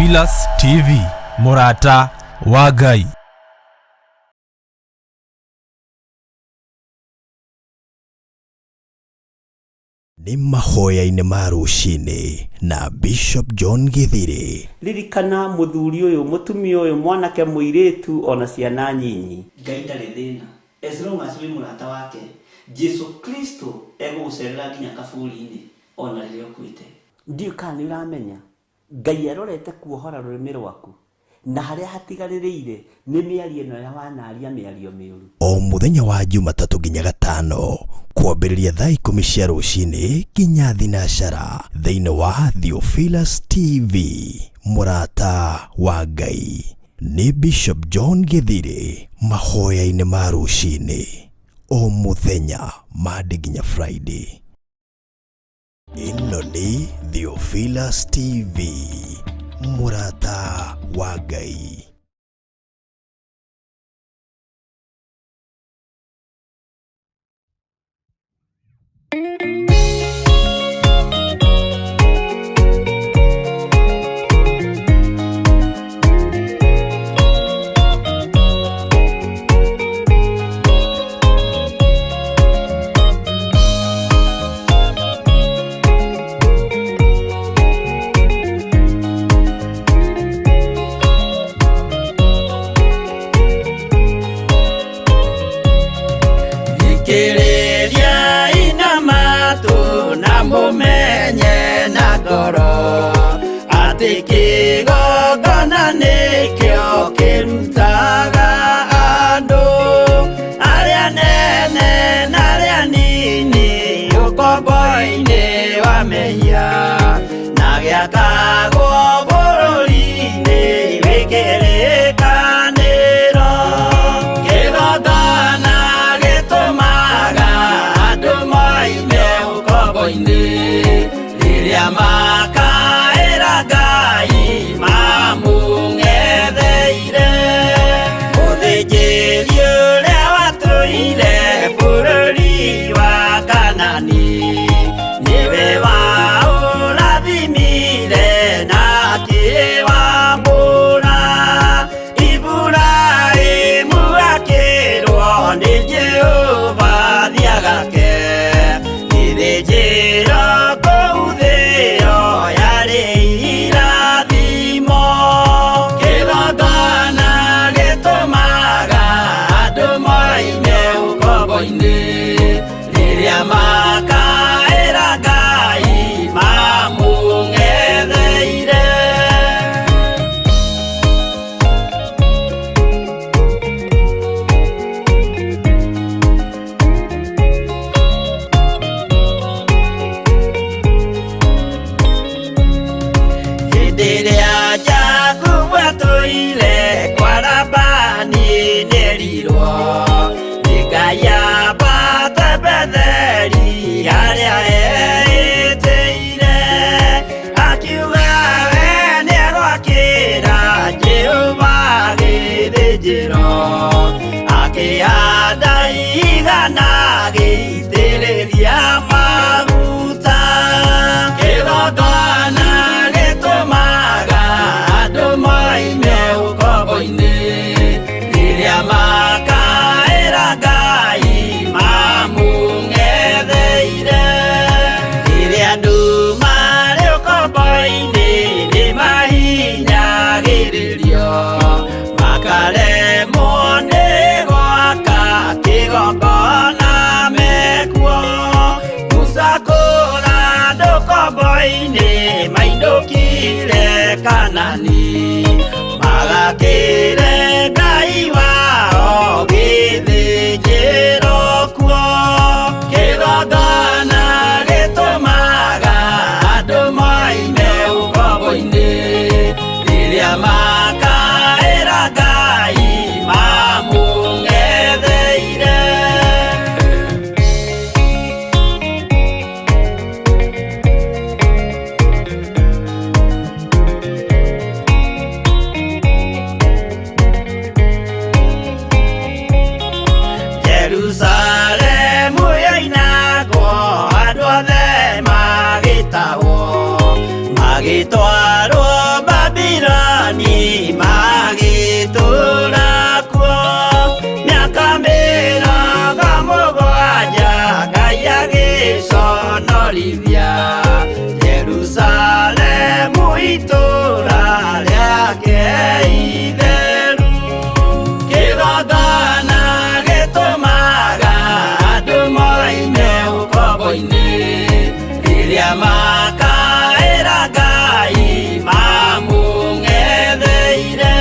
Theophilus TV, Murata wa Ngai. Ni Mahoya-ini ma ruci-ini na Bishop John Githiri. Ririkana muthuri uyu mutumia uyu mwanake muiritu ona ciana nyinyi. Ngai ndari thina. As long as we murata wake, Jesu Kristo egucerera nginya kaburi-ini ona riria ukwite. Ndiu kana uramenya Ngai arorete kuohora rurimi rwaku na haria hatigaririire ni miario ino ya wanaria miario miuru. O muthenya wa Jumatatu nginya Gatano kwambĩrĩria thaa 10 cia rũcinĩ nginya thinacara thĩinĩ wa Theophilus TV, Murata wa Ngai. Ni Bishop John Githiri, Mahoya-ini ma ruci-ini, o muthenya Monday nginya Friday. Ino ni Theophilus TV, Murata wa Ngai. Mumenye na ngoro ati kigongona nikio kirutaga andu aria nene na aria nini ukombo-ini wa mehia na giakagwo bururi-ini wikirikaniro. Kigongona gitumaga andu moime ukombo-ini riria makaira Ngai mamung'etheire. Mũthĩnjĩri ũrĩa watũire bũrũri wa Kanani niwe waũrathimire na akĩwamũra. Iburahĩmu akĩrwo nĩ Jehova thiagake githĩnjĩro kũu thĩ ĩyo yarĩ irathimo. Kĩgongona gĩtũmaga andũ moime ũkombo-ini rĩrĩa makaĩra Ngai mamũng'etheire. Rĩrĩa Jakubu atũire kwa Labani nĩerirwo nĩ Ngai ambate Betheli harĩa eĩtĩire, akiuga we nĩegwakĩra Jehova gĩthĩnjĩro, akĩhanda igana gĩitĩrĩria maguta. Kĩgongona gĩtũmaga andũ moime ũkombo-ini rĩrĩa makaĩra Ngai mamũng'etheire. Rĩrĩa andũ marĩ ũkombo-ini nĩmahinyagĩrĩrio makaremwo nĩ gwaka kĩgongona mekuo. Gũcakũra andũ ũkombo-ini mainũkire Kanani magakĩre Ngai wao gĩthĩnjĩro kuo. Kĩgongona gĩtũmaga andũ moime ũkombo-ini rĩrĩa makaĩra Ngai mamũng'etheire. kũrĩithia Jerusalemu itũũra rĩake itheru. Kĩgongona gĩtũmaga andũ moime ũkombo-inĩ rĩrĩa makaĩra Ngai mamũng'etheire.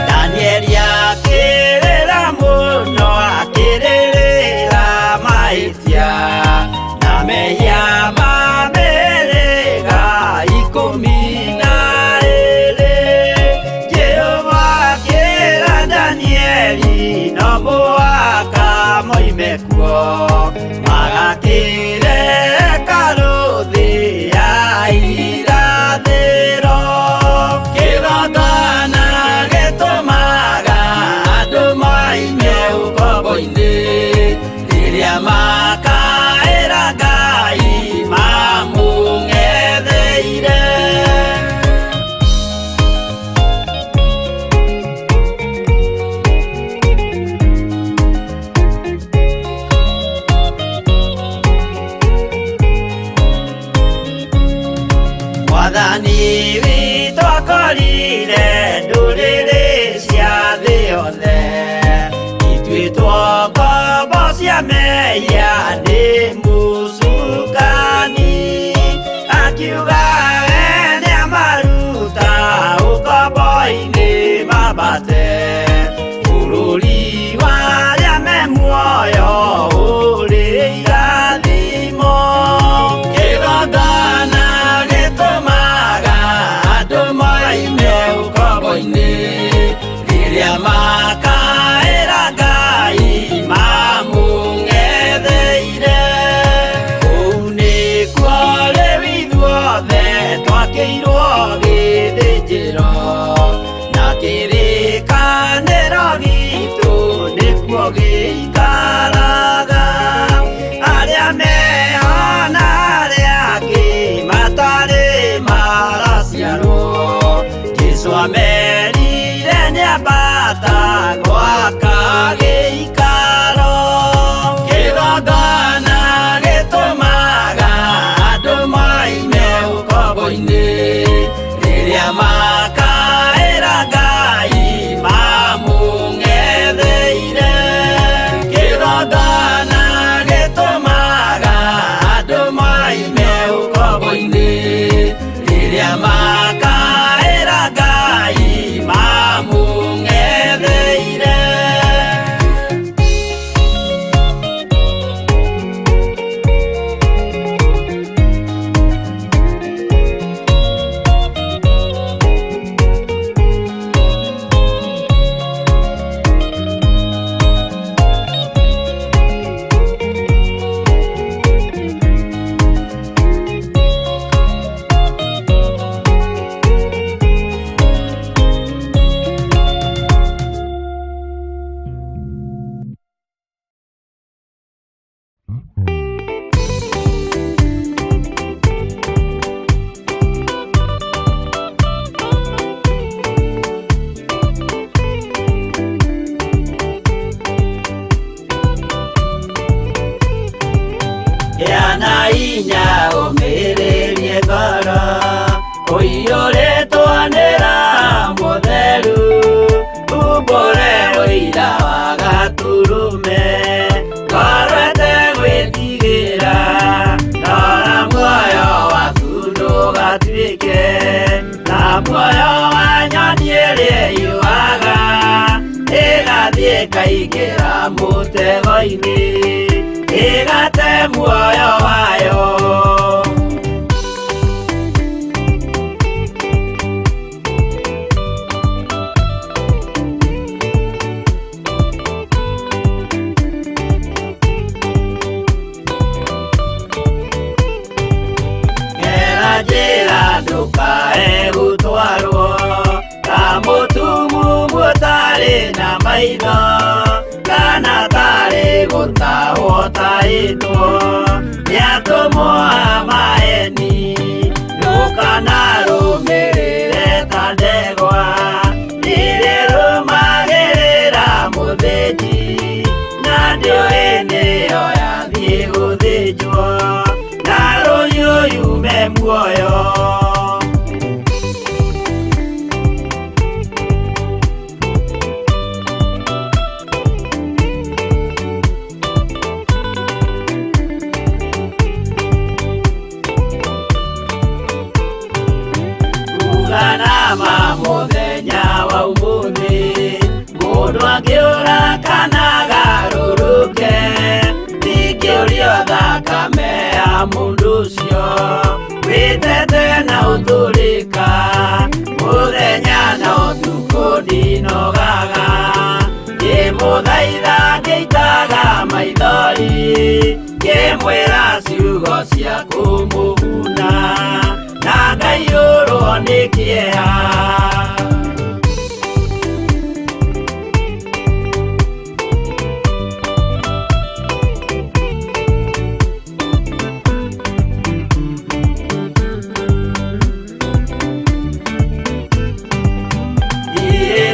Danieli akĩrĩra mũno akĩrĩrĩra mahĩtia na mehia ma mĩhĩrĩga 12. Jehova akĩra Danieli no mũhaka moime kuo magakĩre hekarũ thĩ ya irathĩro. Kĩgongona gĩtũmaga andũ moime ũkombo-inĩ rĩrĩa makaĩra Ngai mamũng'etheire. Mwathani witũ akorire ndũrĩrĩ cia thĩ yothe ituĩtwo ngombo cia mehia nĩ mũcukani. Akiuga we nĩamaruta ũkombo-inĩ mambate bũrũri warĩa me muoyo ũrĩ irathimo. Kĩgongona gĩtũmaga andũ moime ũkombo-inĩ rĩrĩa makaĩra Ngai mamũng'etheire. Kũu nĩkuo rĩu ithuothe twakĩirwo gĩthĩnjĩro na kĩrĩkanĩro gitũ nĩkuo gĩikaraga. Arĩa meho na arĩa angĩ matarĩ maraciarwo Jesũ amerire nĩambata gwaka gĩikaro. Kĩgongona gĩtũmaga andũ moime ũkombo-inĩ rĩrĩa makaĩra Ngai mamũng'etheire. Kĩgongona gĩtũmaga andũ moime ũkombo-inĩ rĩrĩa makaĩra Ngai mamũng'etheire. Yana inya ũmĩrĩrie ngoro ũiyũrĩtwo nĩ Roho Mũtheru. Umbũre ũira wa gatũrũme ngoro ĩtegwĩtigĩra. Rora muoyo waku ndũgatuĩke na muoyo wa nyoni ĩrĩa yũaga ĩgathiĩ ĩkaingĩra mũtego-inĩ ĩgate muoyo wayo. Gera njĩra ndũkae gũtwarwo ta mũtumumu ũtarĩ na maitho kana tarĩ gũtahwo tahĩtwo nĩ atũmwo a maeni. Ndũkanarũmĩrĩre ta ndegwa irĩrũmagĩrĩra mũthĩnji na ndĩoĩ nĩyo yathiĩ gũthĩnjwo. guoyo. Uganama muthenya wa umuthi, mundu angiura kana garuruke, ndingĩũrio thakame ya mundu ũcio, wĩtete na ũthũrĩka, muthenya na ũtukũ ndinogaga, ngĩmũthaitha ngĩitaga maithori, ngĩmwĩra ciugo cia kũmũguna, na Ngai ũrwo nĩ kĩeha.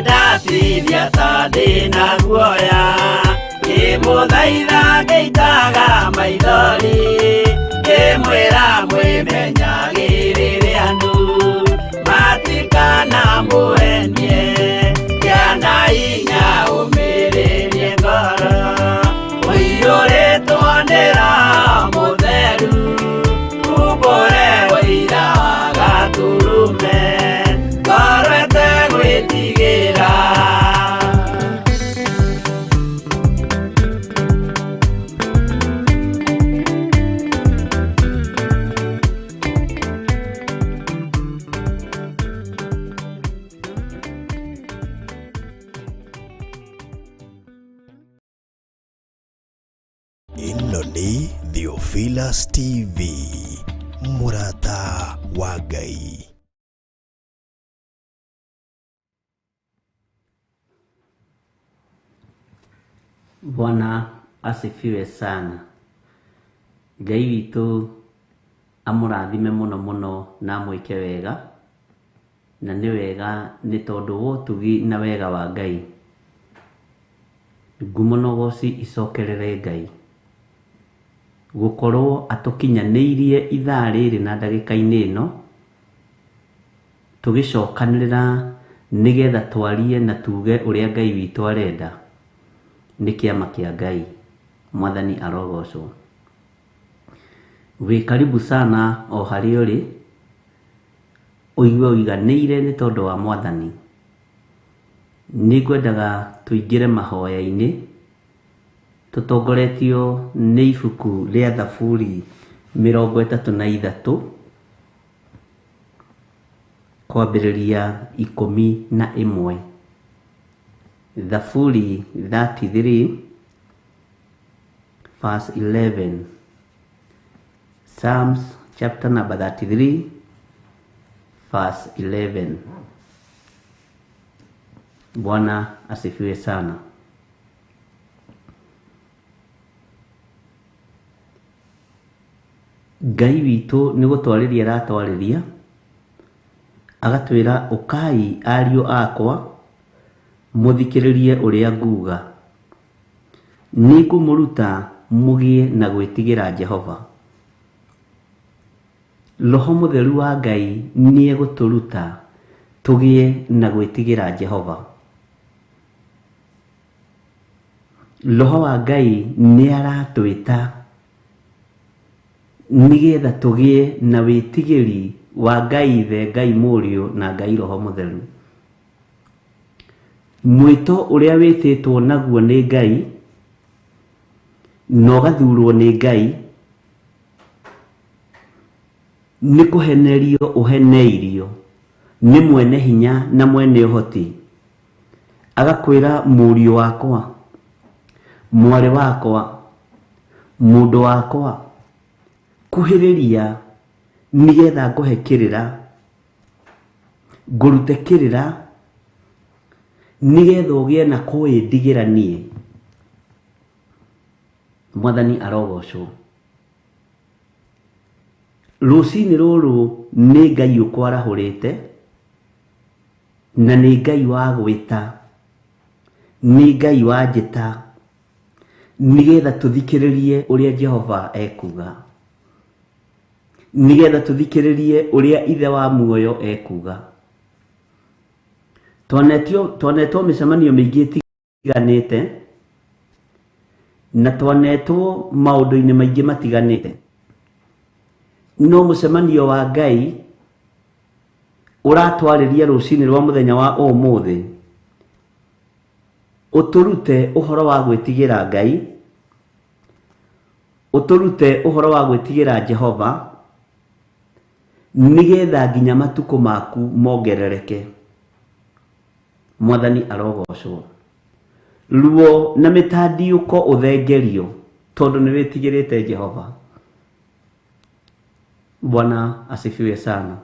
Ndatithia ta ndĩna guoya, ngĩmũthaitha ngĩitaga maithori, ngĩmwĩra mwĩmenyagĩrĩre andũ, matikana mũhenie, kĩana hinya ũmĩrĩrie ngoro, ũiyũrĩtwo nĩ Roho Mũtheru, umbũre ũira wa Gatũrũme, ngoro ĩtegwĩtigĩra. Ĩno nĩ Theophilus TV, Murata wa Ngai. Bwana asifiwe sana. Ngai witũ amũrathime mũno mũno na amwĩke wega, na nĩ wega nĩ tondũ wa ũtugi na wega wa Ngai. Ngumo na ũgooci icokerere Ngai gũkorwo atũkinyanĩirie ithaa rĩrĩ na ndagĩka-inĩ ĩno, tũgĩcokanĩrĩra nĩgetha twarie na tuge ũrĩa Ngai witũ arenda. Nĩ kĩama kĩa Ngai, Mwathani arogocwo. Wĩ karibu sana o harĩa ũrĩ, ũigue ũiganĩire nĩ tondũ wa Mwathani. Nĩngwendaga tũingĩre mahoya-inĩ, tũtongoretio nĩ ibuku rĩa Thaburi 33 kwambĩrĩria 11. Thaburi 33 verse 11. Psalms chapter number 33 verse 11. Bwana asifiwe sana. Ngai witũ nĩ gũtwarĩria aratwarĩria, agatwĩra ũkai ariũ akwa, mũthikĩrĩrie ũrĩa nguga. Nĩngũmũruta mũgĩe na gwĩtigĩra Jehova. Roho Mũtheru wa Ngai nĩegũtũruta tũgĩe na gwĩtigĩra Jehova. Roho wa Ngai nĩaratwĩta nĩgetha tũgĩe na wĩtigĩri wa Ngai Ithe, Ngai Mũriũ na Ngai Roho Mũtheru. Mwĩto ũrĩa wĩtĩtwo naguo nĩ Ngai, na ũgathurwo nĩ Ngai, nĩ kũhenerio ũheneirio nĩ mwene hinya na mwene ũhoti. Agakwĩra mũriũ wakwa, mwarĩ wakwa, mũndũ wakwa, kuhĩrĩria nĩgetha ngũhe kĩrĩra, ngũrute kĩrĩra nĩgetha ũgĩe na kwĩndigĩra niĩ. Mwathani arogocwo. Rũci-inĩ rũrũ nĩ Ngai ũkwarahũrĩte, na nĩ Ngai wa gwĩta, nĩ Ngai wa njĩta, nĩgetha tũthikĩrĩrie ũrĩa Jehova ekuga. nigetha tuthikiririe uria ithe wa muoyo ekuga. Twanetwo micemanio mingi itiganite na twanetwo maundu-ini maingi matiganite, no mucemanio wa Ngai uratwariria ruci-ini rwa muthenya wa umuthi uturute uhoro wa gwitigira Ngai, uturute uhoro wa gwitigira Jehova, nigetha nginya matuko maku mongerereke. Mwathani arogocwo. Ruo na mitandiuko uthengerio tondu ni witigirite Jehova. Bwana asifiwe sana.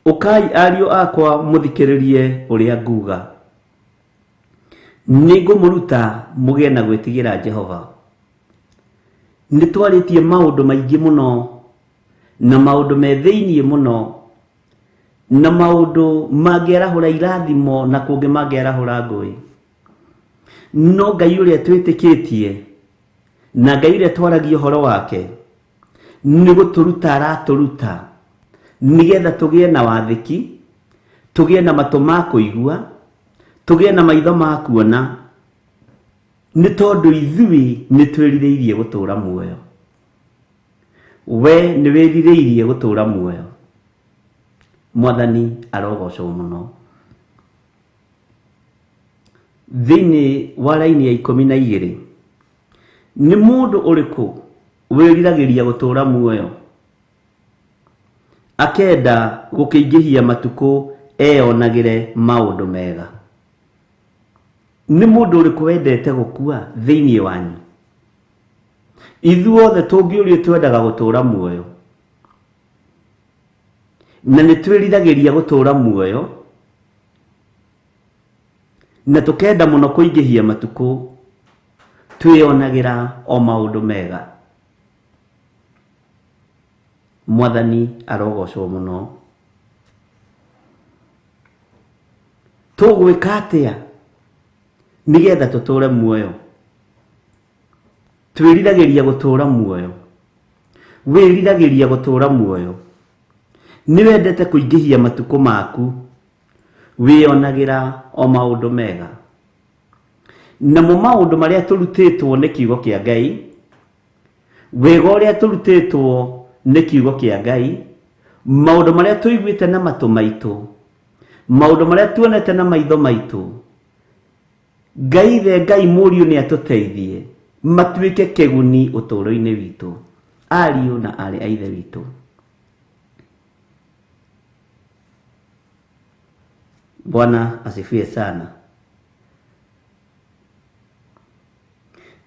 Ukai ario akwa muthikiririe uria nguga. Ningumuruta mugie na gwitigira Jehova. Nitwaritie maundu maingi muno na maundu me thiini muno na maundu mangerahura irathimo na kungi mangerahura ngui. No Ngai uria twitikitie na Ngai uria twaragia uhoro wake ni guturuta araturuta nigetha tugie na wathiki, tugie na matu ma kuigua, tugie na maitho ma kuona, ni tondu ithui ni twiririirie gutura muoyo. We ni wiririirie gutura muoyo. Mwathani arogocwo muno. Thiini wa raini ya 12 ni mundu uriku wiriragiria gutura muoyo akenda gukingihia matuko eonagire maundu mega? Ni mundu uriku wendete gukua thiini wanyu? Ithuothe tungiurio twendaga gutura muoyo na nitwiriragiria gutura muoyo na tukenda muno kuingihia matuko twionagira o maundu mega. Mwathani arogocwo muno. Tugwika atia nigetha tuture muoyo? Twiriragiria gutura muoyo. Wiriragiria gutura muoyo. Niwendete kuingihia matuko maku wionagira o maundu mega. Na mu maundu maria turutitwo ni kiugo kia Ngai, wega uria turutitwo ni kiugo kia Ngai, maundu maria tuiguite na matu maitu, maundu maria tuonete na maitho maitu, Ngai muriu ni atuteithie matuike kiguni uturo-ini witu, ariu na ari a ithe witu. Bwana asifiwe sana.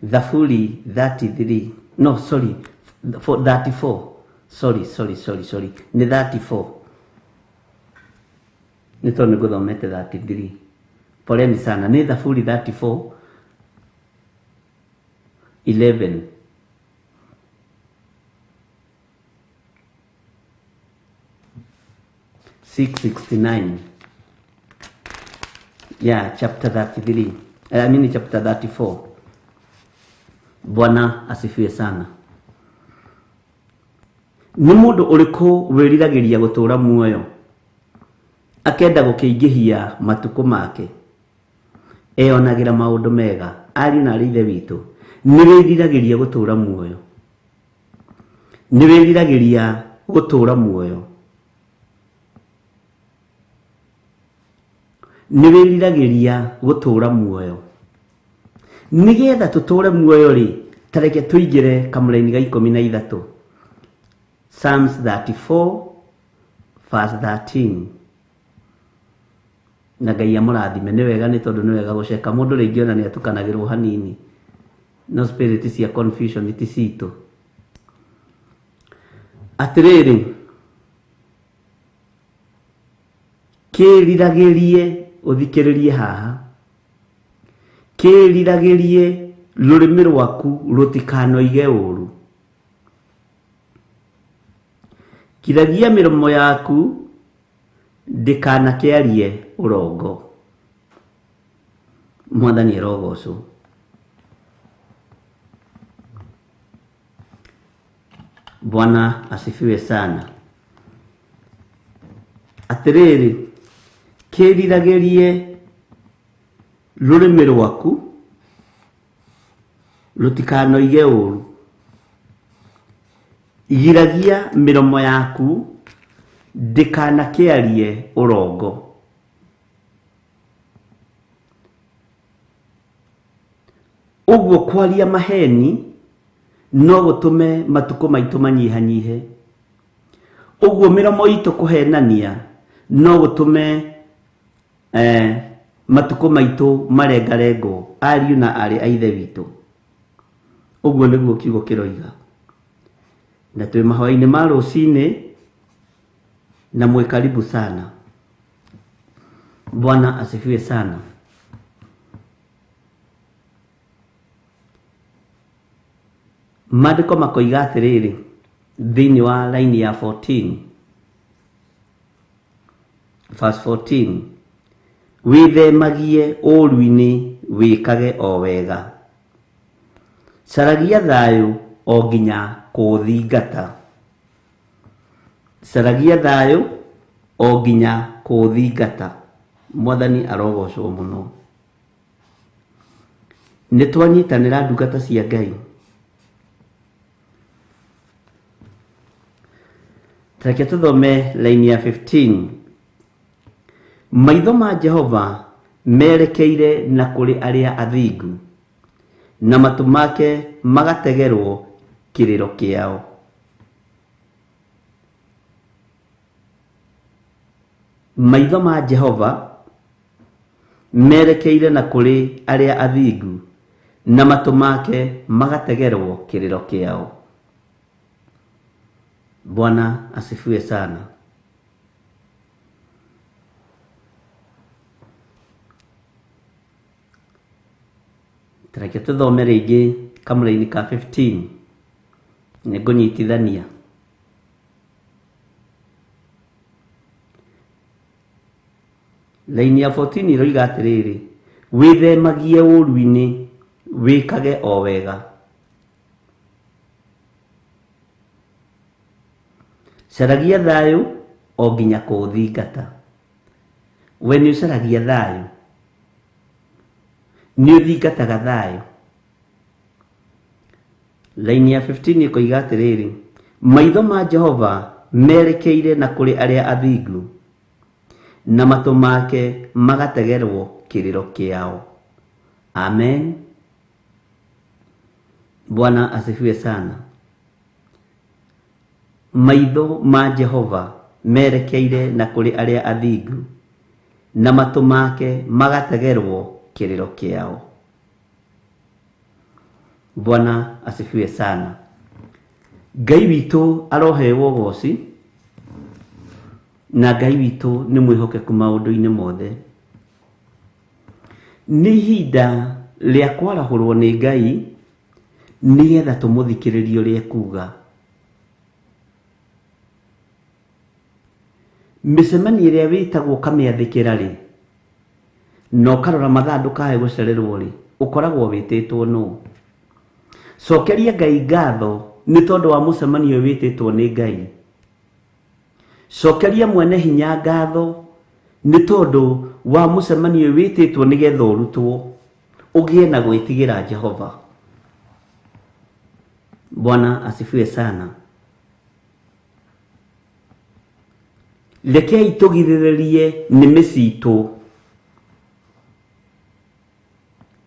Zaburi 33, no sorry, 34, sorry, ni 34. Nito niguthomete 33. Poleni sana, ni Zaburi 34 11. Yeah, chapter 33. I mean chapter 34. Bwana asifiwe sana. Ni mundu uriku wiriragiria gutura muoyo akenda gukingihia matuko make eonagira maundu mega? Ari na rithe witu ni wiriragiria gutura muoyo? Ni wiriragiria gutura muoyo? Ni wiriragiria gutura muoyo? Nigetha tuture muoyo ri tareke tuigire kamuraini ga 13. Psalms 34 verse 13. Na Ngai amurathime. Ni wega ni tondu ni wega guceka mundu ringiona ni atukanagirwo hanini. No spirit cia confusion ti citu. Atiriri, kiriragirie uthikiririe haha, kiriragirie rurimi rwaku rutikanoige uru. Kiragia miromo yaku ndikanakiarie urongo. Mwathani arogocwo. Bwana asifiwe sana. Atiriri, kiriragerie rurimi rwaku rutikanoige uru. Giragia miromo yaku ndikanakiarie urongo. Uguo kwaria maheni no gutume matuko maitu manyihanyihe. Uguo miromo itu kuhenania no gutume matuko maitu marengarengo ariu na ari aithe witu. Uguo niguo kiugo kiroiga. Na twi mahoya-ini ma ruci-ini na mwe karibu sana. Bwana asifiwe sana. Maandiko makoiga atiriri thiini wa laini ya 14 verse 14, withemagie ũũru-ini wikage o wega, caragia thayu o nginya kũũthingata. Caragia thayu o nginya kũũthingata. Mwathani arogocwo muno. Nitwanyitanĩra ndungata cia Ngai. Tareke tuthome laini ya 15. Maitho ma Jehova merekeire na kuri aria athingu, na matu make magategerwo kiriro kiao. Maitho ma Jehova merekeire na kuri aria athingu, na matu make magategerwo kiriro kiao. Bwana asifiwe sana. Tareke tuthome ringi kamuraini ka 15 nigunyitithania. Laini ya 14 iroiga atiriri, withemagie ũũru-ini wikage o wega. Caragia thayu o nginya kũũthingata. We nĩ ũcaragia thayu, nĩ ũthingataga thayu. Laini ya 15 ikoiga atiriri, maitho ma Jehova merekeire na kuri aria athingu, na matu make magategerwo kiriro kiao. Amen. Bwana asifiwe sana. Maitho ma Jehova merekeire na kuri aria athingu, na matu make magategerwo kiriro kiao. Bwana asifiwe sana. Ngai witu arohewo goci, na Ngai witu ni mwihokeku maundu-ini mothe. Ni ihinda ria kwarahurwo ni Ngai nigetha tumuthikiririe uria kuga. Mĩcemanio ĩrĩa wĩtagwo kamĩathĩkĩra rĩ, no karora mathandũ kahe gũcererwo rĩ, ũkoragwo wĩtĩtwo nũ? Cokeria Ngai ngatho nĩ tondũ wa mũcemanio wĩtĩtwo nĩ Ngai. Cokeria mwene hinya ngatho nĩ tondũ wa mũcemanio wĩtĩtwo nĩgetha ũrutwo ũgĩe na gwĩtigĩra Jehova. Bwana asifiwe sana. Rekei tugirĩrĩrie nĩmĩ citũ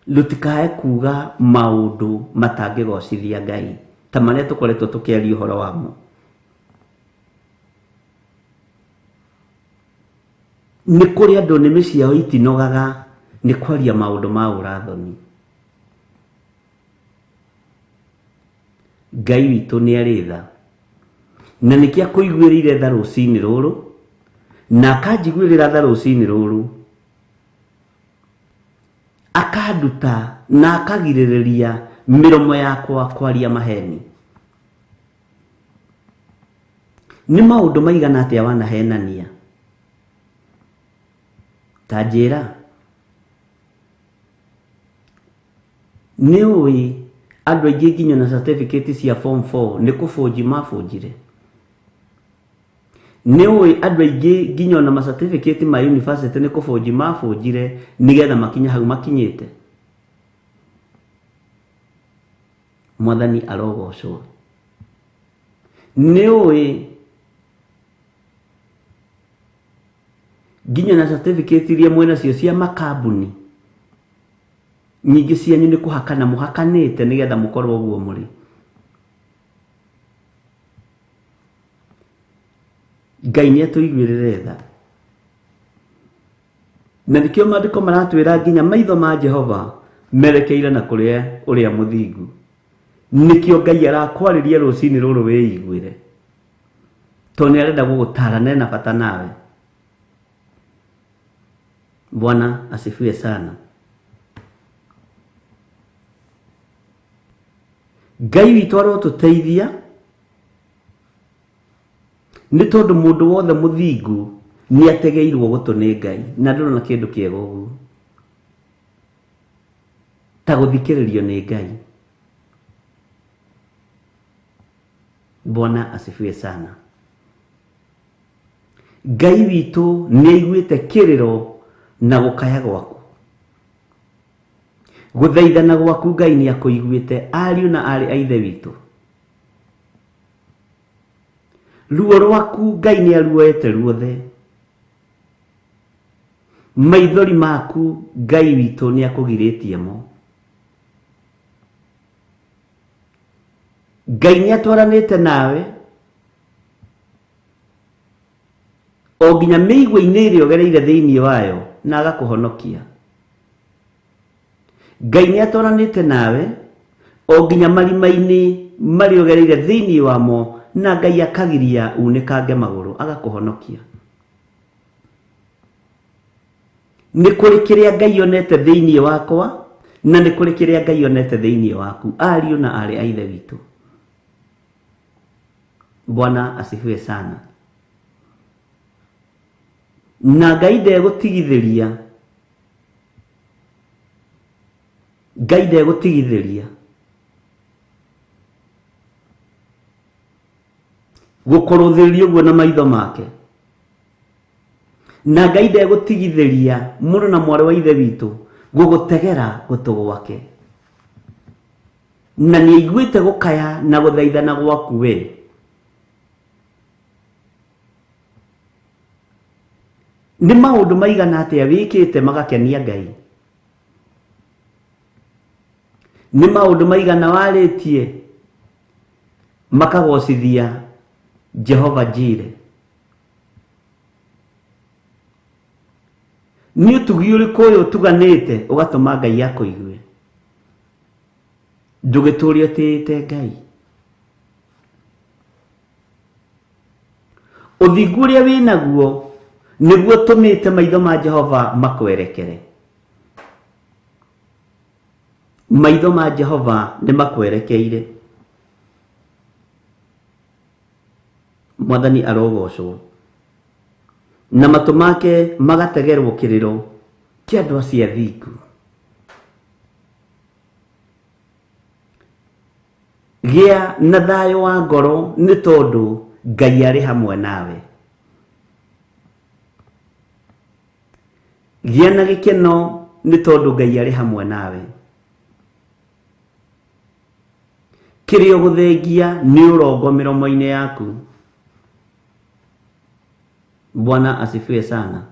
rutikae kuga maũndũ matangĩgocithia Ngai ta marĩa tũkoretwo tũkĩaria ũhoro wamo. Nĩ kũrĩ andũ nĩmĩ ciao itinogaga nĩ kwaria maũndũ ma ũrathoni. Ngai witũ nĩ arĩ tha, na nĩkĩo akũiguĩrĩire tha rũci-inĩ rũrũ, na akanjiguĩrĩra tha rũci-inĩ rũrũ, akanduta na akagirĩrĩria mĩromo yakwa kwaria maheni. Nĩ maũndũ maigana atĩa wanahenania? Ta njĩra. Nĩ ũĩ Andũ aingĩ nginya na certificate cia form 4 nĩ kũbũnji mabũnjire. Nĩũĩ andũ aingĩ nginya na certificate ma university nĩ kũbũnji mabũnjire nĩgetha makinya hau makinyĩte. Mwathani arogocwo. Nĩũĩ nginya na certificate iria mwena cio cia makambuni nyingĩ cianyu nĩ kũhakana mũhakanĩte nĩgetha mũkorwo ũguo mũrĩ. Ngai nĩ atũiguĩrĩre tha. Na nĩkĩo maandĩko maratwĩra nginya maitho ma Jehova merekeire na kũrĩa ũrĩa mũthingu. Nĩkĩo Ngai arakwarĩria rũcinĩ rũrũ wĩiguĩre. Tondũ nĩ arenda gũgũtara na bata nawe. Bwana asifiwe sana. Ngai witũ arotũteithia nĩ tondũ mũndũ wothe mũthingu nĩ ategeirwo gũtũ nĩ Ngai na ndũrona kĩndũ kĩega ũguo ta gũthikĩrĩrio nĩ Ngai. Bwana asifiwe sana. Ngai witũ nĩ aiguĩte kĩrĩro na gũkaya gwaku. Gũthaithana gwaku Ngai nĩ akũiguĩte, ariũ na arĩ a ithe witũ. Ruo rwaku Ngai nĩ aruoete ruothe. Maithori maku Ngai witũ nĩ akũgirĩtie mo. Ngai nĩ atwaranĩte nawe o nginya mĩigua-inĩ ĩrĩa ũgereire thĩinĩ wayo na agakũhonokia. Ngai nĩ atwaranĩte nawe o nginya marima-inĩ marĩa ũgereire thĩinĩ wamo na Ngai akagiria unĩkange magũrũ agakũhonokia. Nĩ kũrĩ kĩrĩa Ngai onete thĩinĩ wakwa na nĩ kũrĩ kĩrĩa Ngai onete thĩinĩ waku, ariũ na arĩ a ithe witũ. Bwana asifiwe sana. Na Ngai ndegũtigithĩria. Ngai ndegũtigithĩria gũkũrũthĩria ũguo na maitho make. Na Ngai ndegũtigithĩria mũndũ na mwarĩ wa ithe witũ gũgũtegera gũtũ gwake. Na nĩ aiguĩte gũkaya na gũthaithana gwaku we. Nĩ maũndũ maigana atĩa wĩkĩte magakenia Ngai? Nĩ maũndũ maigana warĩtie makagocithia Jehova Jire? Nĩ ũtugi ũrĩkũ ũyũ ũtuganĩte ũgatũma Ngai akũigue? Ndũgĩtũũre ũtĩĩte Ngai. Ũthingu ũrĩa wĩnaguo nĩguo tũmĩte maitho ma Jehova makwerekere. Maitho ma Jehova nĩ makwerekeire. Mwathani arogocwo. Na matũ make magategerwo kĩrĩro kĩa andũ acio athingu. Gĩa na thayũ wa ngoro nĩ tondũ Ngai arĩ hamwe nawe. Gĩa na gĩkeno nĩ tondũ Ngai arĩ hamwe nawe. Kĩrĩa ũgũthengia nĩ ũrongo mĩromo-inĩ yaku. Bwana asifiwe sana.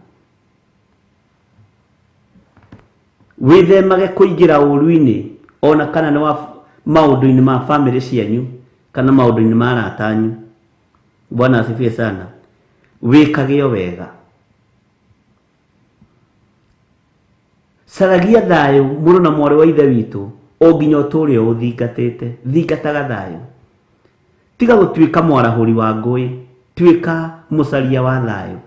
Wĩthemage kũingĩra ũru-inĩ ona kana nĩ maũndũ-inĩ ma family cianyu kana maũndũ-inĩ ma arata anyu. Bwana asifiwe sana. Wĩkage o wega. Caragia thayũ mũrũ na mwarĩ wa ithe witũ o nginya ũtũũre ũthingatĩte. Thingataga thayũ. Tiga gũtuĩka mwarahũri wa ngũĩ, tuĩka mũcaria wa thayũ.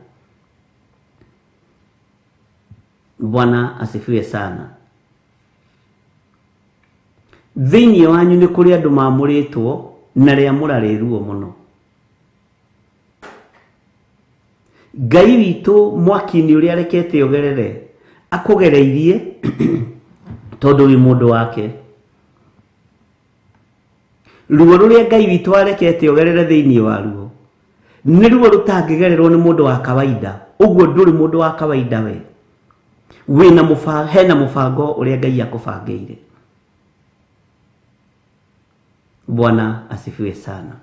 Bwana asifiwe sana. Thĩinĩ wanyu nĩ kũrĩ andũ maamũrĩtwo na rĩa mũrarĩruo mũno. Ngai witũ mwaki-inĩ ũrĩa arekete ũgerere akũgereirie tondũ wĩ mũndũ wake. ruo ruria Ngai witũ arekete ogerere thĩinĩ waruo nĩ ruo rũtangĩgererwo nĩ mũndũ wa kawaida. Ũguo ndũrĩ mũndũ wa kawaida we, hena mũbango ũrĩa Ngai akũbangĩire. Bwana asifiwe sana.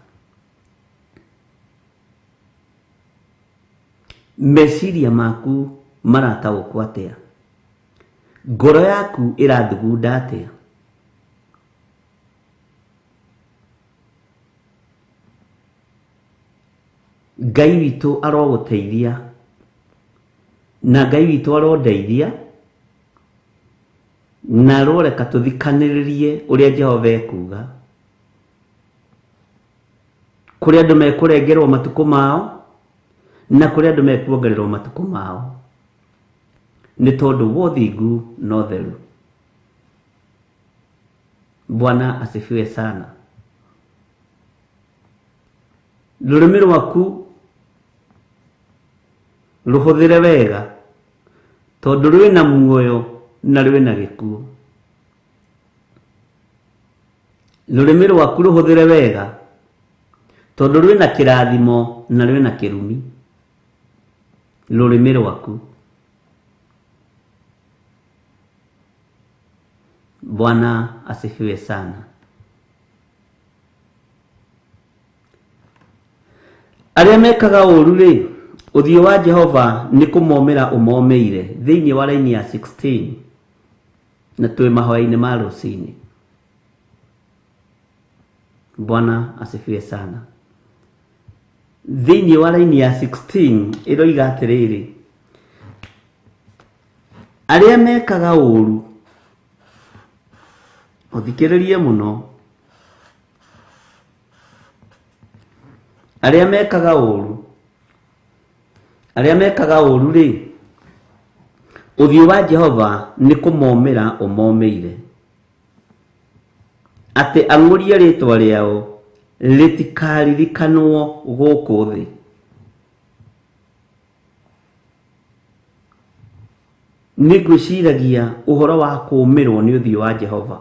Meciria maku marataũkwo atĩa? Ngoro yaku ĩrathugunda atĩa? Ngai witũ arogũteithia na Ngai witũ arondeithia na roreka tũthikanĩrĩrie ũrĩa Jehova ekuga. Kũrĩ andũ mekũrengerwo matukũ mao na kũrĩ andũ mekuongererwo matukũ mao, nĩ tondũ wothingu no theru. Bwana asifiwe sana. Rũrĩmĩ rwaku rũhũthĩre wega, tondũ rwĩna muoyo na rwĩna gĩkuũ. Rũrĩmĩ rwaku rũhũthĩre wega, tondũ rwĩna kĩrathimo na rwĩna kĩrumi. Rũrĩmĩ rwaku. Bwana asifiwe sana. Arĩa mekaga ũru rĩ, ũthiũ wa Jehova nĩ kũmomera ũmomeire, thĩinĩ wa raini ya 16 na twĩ mahoya-inĩ ma ruci-ini. Bwana asifiwe sana. Thĩinĩ wa raini ya 16 ĩroiga atĩrĩrĩ, arĩa mekaga ũru, ũthikĩrĩrie mũno, arĩa mekaga ũru rĩ, ũthiũ wa Jehova nĩ kũmomera ũmomeire, atĩ ang'ũrie rĩtwa rĩao rĩtikaririkanwo gũkũ thĩ. Nĩ ngwĩciragia ũhoro wa kũũmĩrwo nĩ ũthiũ wa Jehova.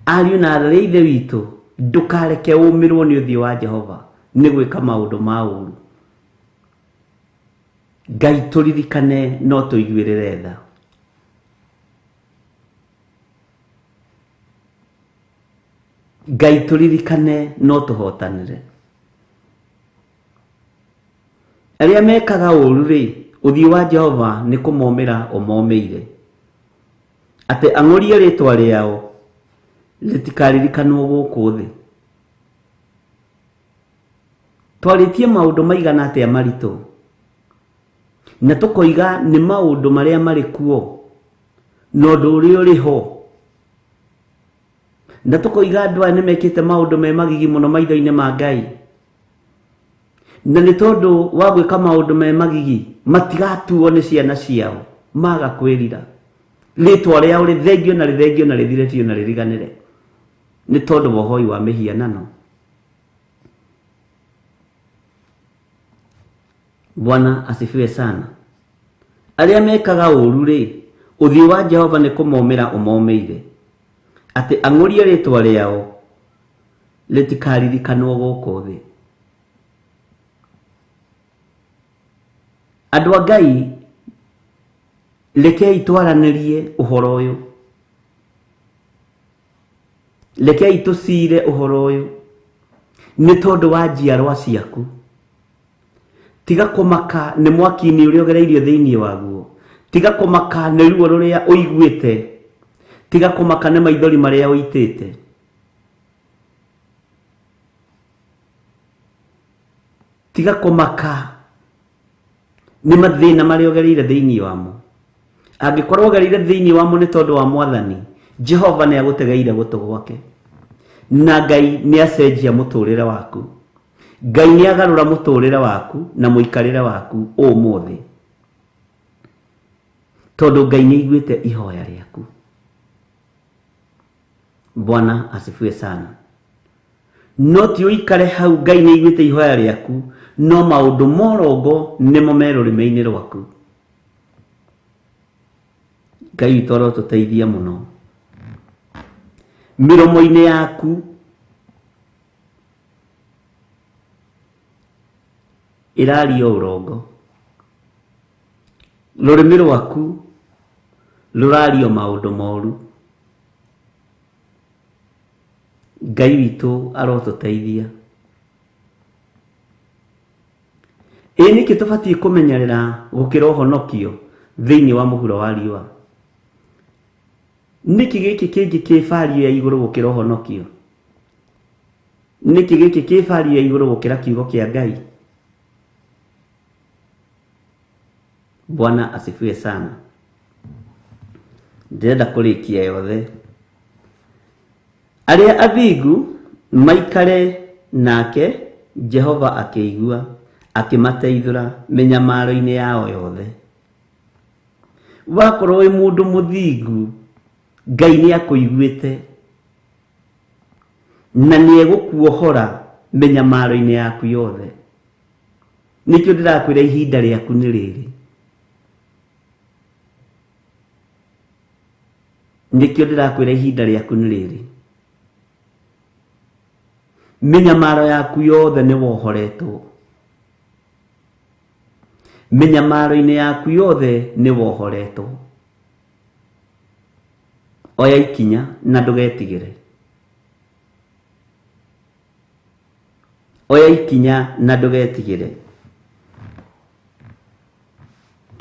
Ariũ na aarĩ a Ithe witũ, ndũkareke ũũmĩrwo nĩ ũthiũ wa Jehova nĩ gwĩka maũndũ ma ũru. Ngai tũririkane no tũiguĩrĩre tha. Ngai tũririkane no tũhotanĩre. Arĩa mekaga ũru rĩ, ũthiũ wa Jehova nĩ kũmomera ũmomeire, atĩ ang'ũrie rĩtwa rĩao rĩtikaririkanwo gũkũ thĩ. Twarĩtie maũndũ maigana atĩa maritũ, na tũkoiga nĩ maũndũ marĩa marĩ kuo na ũndũ ũrĩa ũrĩ ho, na tũkoiga andũ aya nĩ mekĩte maũndũ me magigi mũno maitho-inĩ ma Ngai, na nĩ tondũ wa gwĩka maũndũ me magigi matigatuo nĩ ciana ciao, maga kwĩrira, rĩtwa rĩao rĩthengio na rĩthengio na rĩthire biũ na rĩriganĩre, nĩ tondũ wa ũhoi wa mĩhianano. Bwana asifiwe sana. Arĩa mekaga ũru rĩ, ũthiũ wa Jehova nĩ kũmomera ũmomeire, atĩ ang'ũrie rĩtwa rĩao rĩtikaririkanwo gũkũ thĩ. Andũ a Ngai, rekei twaranĩrie ũhoro ũyũ, rekei tũcire ũhoro ũyũ, nĩ tondũ wa njiarwa ciaku. Tiga kũmaka nĩ mwaki-inĩ ũrĩa ũgereirio thĩinĩ waguo, tiga kũmaka nĩ ruo rũrĩa ũiguĩte, tiga kũmaka nĩ maithori marĩa ũitĩte. Tiga kũmaka nĩ mathĩna marĩa ũgereire thĩinĩ wamo. Angĩkorwo ũgereire thĩinĩ wamo nĩ tondũ wa Mwathani, Jehova nĩ agũtegeire gũtũ gwake, na Ngai nĩ acenjia mũtũrĩre waku. Ngai nĩ agarũra mũtũrĩre waku na mũikarĩre waku ũmũthĩ, tondũ Ngai nĩ aiguĩte ihoya rĩaku. Bwana asifiwe sana. No ti ũikare hau Ngai nĩ aiguĩte ihoya rĩaku, no maũndũ morongo nĩmo me rũrĩmĩ-inĩ rwaku. Ngai witũ arotũteithia mũno. miromo-ini yaku iraria urongo, rurimi rwaku ruraria maundu moru. Ngai witu arotuteithia. Niki tubatie kumenyerera gukira uhonokio thiini wa muhuro wa riua? Niki giki kingi kibario ya iguru gukira uhonokio? Niki giki kibario ya iguru gukira kiugo kia Ngai? Bwana asifiwe sana. Ndenda kurikia yothe. Aria athingu maikare nake Jehova akĩigua, akĩmateithũra mĩnyamaro-inĩ yao yothe. Wakorwo wĩ mũndũ mũthingu, Ngai nĩ akũiguĩte na nĩ egũkuohora mĩnyamaro-inĩ yaku yothe. Nĩkĩo ndĩrakwĩra ihinda rĩaku nĩ rĩrĩ. Nĩkĩo ndĩrakwĩra ihinda rĩaku nĩ rĩrĩ. Mĩnyamaro yaku yothe nĩ wohoretwo. Mĩnyamaro-inĩ yaku yothe nĩ wohoretwo. Oya ikinya na ndũgetigĩre. Oya ikinya na ndũgetigĩre.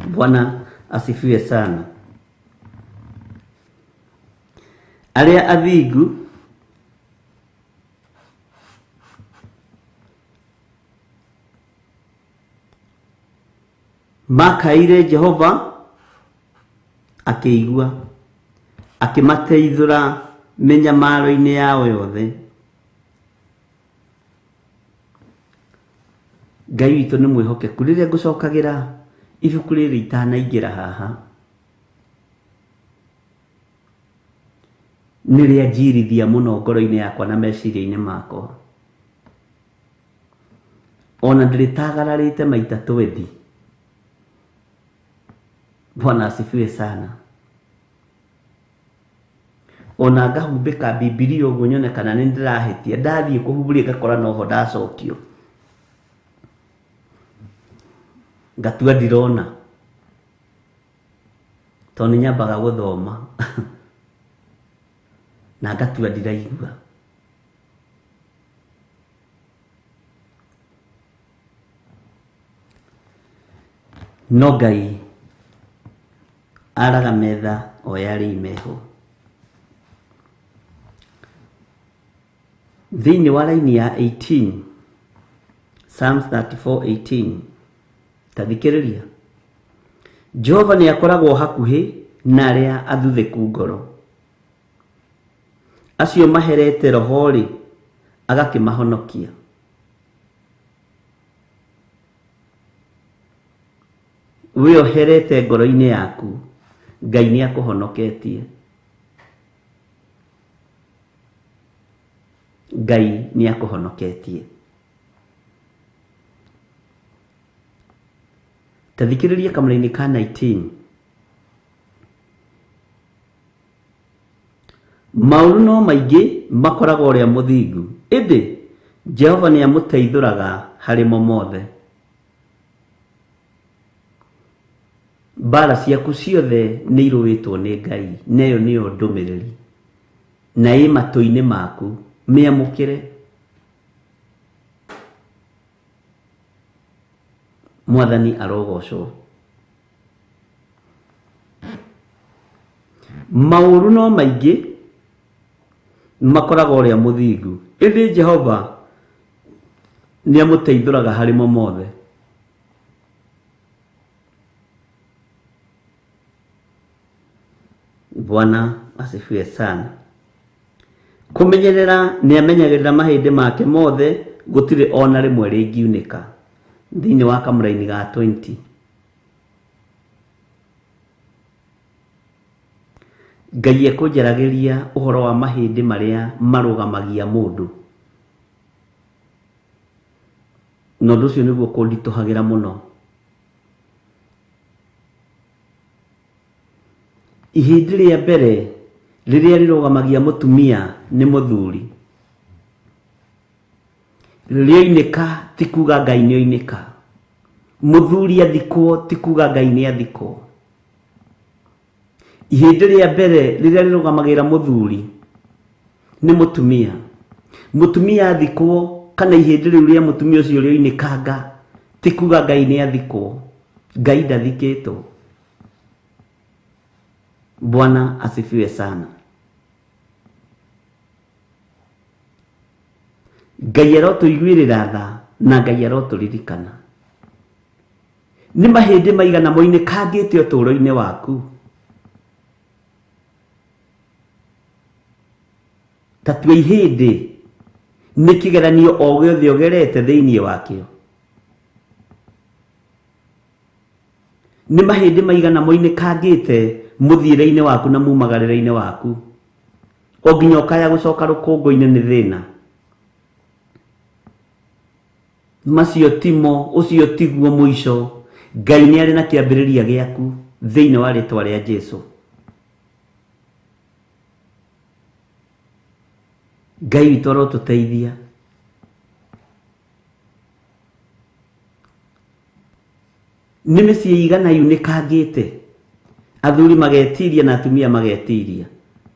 Bwana asifiwe sana. Aria athingu makaire Jehova akĩigua, akĩmateithũra mĩnyamaro-inĩ yao yothe. Ngai witũ nĩ mwĩhokeku. Rĩrĩa ngũcokagĩra ibuku rĩrĩ itanaingĩra haha, nĩrĩa njirithia mũno ngoro-inĩ yakwa na meciria-inĩ makwa. Ona ndĩrĩtagararĩte maita 20. Bwana asifiwe sana. Ona ngahumbĩka Bibilia ũguo nyone kana nĩ ndĩrahĩtia. Ndathiĩ kũhumburia ngakora noho ndacokio, ngatua ndirona, tondũ nĩ nyambaga gũthoma na ngatua ndiraigua. No Ngai araga metha o yarĩ imeho. Thiini wa laini ya 18, Psalms 34:18, tathikĩrĩria. Jehova nĩ akoragwo hakuhĩ na arĩa athuthĩku ngoro, acio maherete roho-rĩ agakĩmahonokia. Wĩoherete ngoro-inĩ yaku, Ngai nĩ akũhonoketie. Ngai nĩ akũhonoketie. Tathikĩrĩria kamũra-inĩ ka 19. Maũru no maingĩ makoraga ũrĩa mũthingu, ĩndĩ Jehova nĩ amũteithũraga harĩ mo mothe. Mbara ciaku ciothe nĩ irũĩtwo nĩ Ngai, neyo nĩyo ndũmĩrĩri, na ĩ matũ-inĩ maku, mĩamũkĩre. Mwathani arogocwo. Maũru no maingĩ makoraga ũrĩa mũthingu, ĩndĩ Jehova nĩ amũteithũraga harĩ mo mothe. Bwana asifiwe sana. Kũmenyerera nĩ amenyagĩrĩra mahĩndĩ make mothe, gũtirĩ ona rĩmwe rĩngiunĩka. Thĩinĩ wa kamũra-inĩ ga 20. Ngai ekũnjaragĩria ũhoro wa mahĩndĩ marĩa marũgamagia mũndũ. Na ũndũ ũcio nĩguo kũnditũhagĩra mũno. Ihĩndĩ rĩa mbere riria rirugamagia mutumia ni muthuri. Rioineka ti kuga Ngai ni oineka. Muthuri athikwo ti kuga Ngai ni athikwo. Ihindi ria mbere riria rirugamagira muthuri ni mutumia. Mutumia athikwo kana ihindi riu ria mutumia ucio rioinekanga ti kuga Ngai ni athikwo. Ngai ndathikitwo. Bwana asifiwe sana. Ngai arotuiguirira tha na Ngai aroturirikana. Ni mahindi maigana moinekangite uturo-ini waku? Tatue ihindi ni kigeranio o giothe ogerete thiini wakio. Ni mahindi maigana moinekangite muthiire-ini waku na mumagarire-ini waku? O nginya ukaya gucoka rukungu-ini ni thina. Macio timo ucio tiguo muico. Ngai ni ari na kiambiriria giaku thiini wa ritwa ria Jesu. Ngai witu arotuteithia. Ni mĩciĩ igana yunĩkangĩte, athuri magetiria na atumia magetiria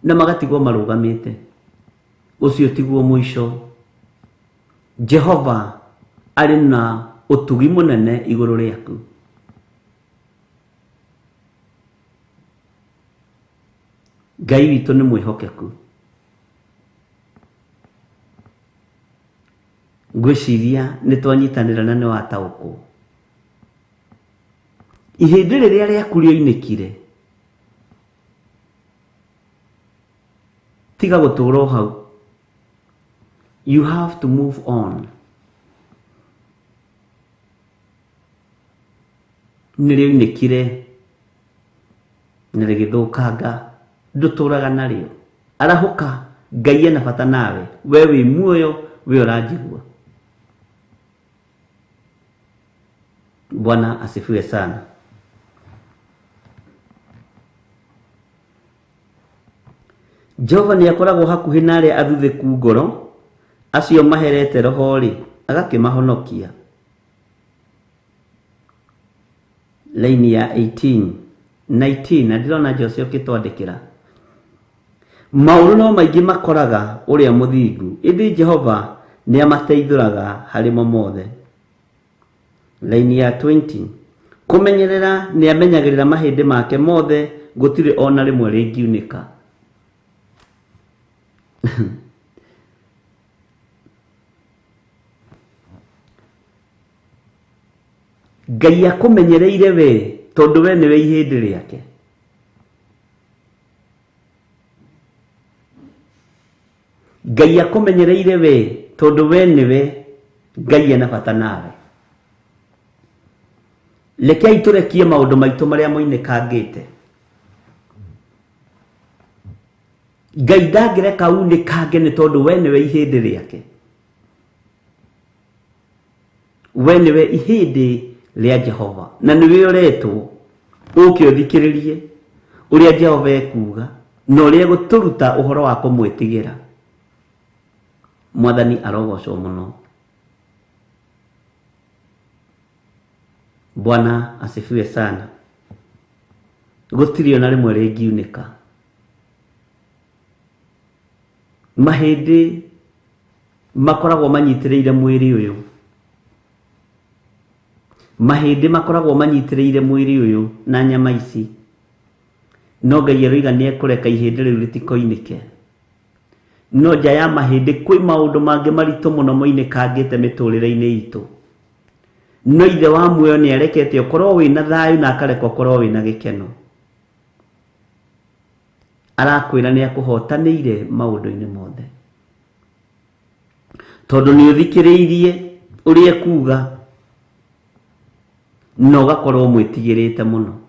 na magatigwo marugamite. Ucio tiguo muico. Jehova ari na utugi munene iguru riaku. Ngai witu ni mwihokeku. Ngwiciria ni twanyitanira na ni wataũkwo. Ihindi riria riaku rioinekire tiga gutũra hau. You have to move on. Nirioinekire na rigithũkanga ndũtũraga nario. Arahuka Ngai ena bata nawe. We wi muoyo, we ũranjigua. Bwana asifiwe sana. Jehova ni akoragwo hakuhi na aria athuthiku ngoro, acio maherete roho ri agakimahonokia. Laini ya 19 na ndirona Jose ukitwandikira. Maũru no maingĩ makoraga uria muthingu, indi Jehova ni amateithuraga harĩ mo mothe. Laini ya 20 kumenyerera ni amenyagirira mahindi make mothe, gutire ona rimwe ringiunika. Ngai akumenyereire we tondu we niwe ihindi riake. Ngai akumenyereire we tondu we niwe Ngai ena bata nawe. Rekei turekie maundu maitu maria moinekangite. Ngai ndangireka unikange ni tondu we niwe ihindi riake. We niwe ihindi ria Jehova na niwe uretwo uke uthikiririe uria Jehova ekuga na uria guturuta uhoro wa kumwitigira. Mwathani arogocwo muno. Bwana asifiwe sana. Gutiri ona rimwe ringiunika. Mahindi makoragwo manyitiriire mwiri uyu. Mahindi makoragwo manyitiriire mwiri uyu na nyama ici. No Ngai eroiga ni ekureka ihindi riu ritikoinike. No nja ya mahindi kwi maundu mangi maritu muno moinekangite miturire-ini itu. No ithe wa muoyo ni arekete ukorwo wina thayu na akareka ukorwo wina gikeno. Arakwira ni akuhotanĩire maundu-ini mothe. Tondu ni uthikiriirie uria kuga no gakorwo mwitigirite muno.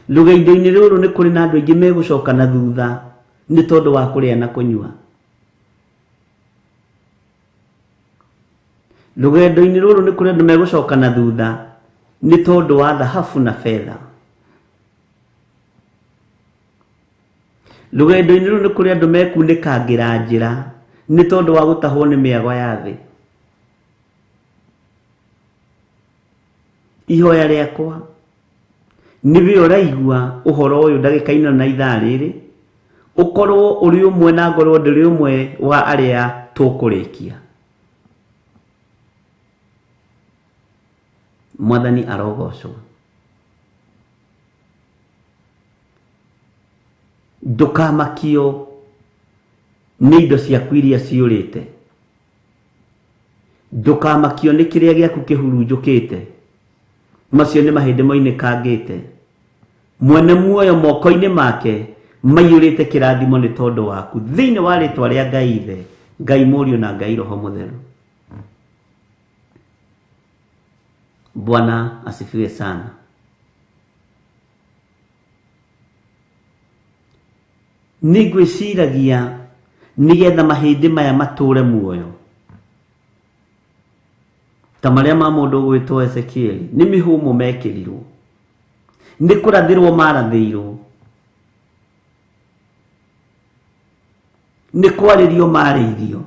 Rugaindo-ini ruru ni kuri na andu aingi megucoka na thutha ni tondu wa kuria na kunyua. Rugaindo-ini ruru ni kuri andu megucoka na thutha ni tondu wa thahabu na fedha. Rugendo-inĩ rũu nĩ kũrĩ andũ mekunĩkangĩra njĩra nĩ tondũ wa gũtahwo nĩ mĩago ya thĩ. Ihoya rĩakwa nĩwe ũraigua ũhoro ũyũ ndagĩka-inĩ na ithaa rĩrĩ, ũkorwo ũrĩ ũmwe na ngorwo ndĩrĩ ũmwe wa arĩa tũkũrĩkia. Mwathani arogocwo. Ndũkamakio nĩ indo ciaku iria ciũrĩte. Ndũkamakio nĩ kĩrĩa gĩaku kĩhurunjũkĩte. Macio nĩ mahĩndĩ moinĩkangĩte. Mwene muoyo moko-inĩ make maiyũrĩte kĩrathimo nĩ tondũ waku. Thĩinĩ wa rĩtwa rĩa Ngai Ithe, Ngai Mũriũ na Ngai Roho Mũtheru. Bwana asifiwe sana. Nĩngwĩciragia nĩgetha mahĩndĩ maya matũre muoyo ta marĩa ma mũndũ gwĩtwo Ezekieli, nĩ mĩhũmũ mekĩrirwo, nĩ kũrathĩrwo marathĩirwo, nĩ kwarĩrio marĩirio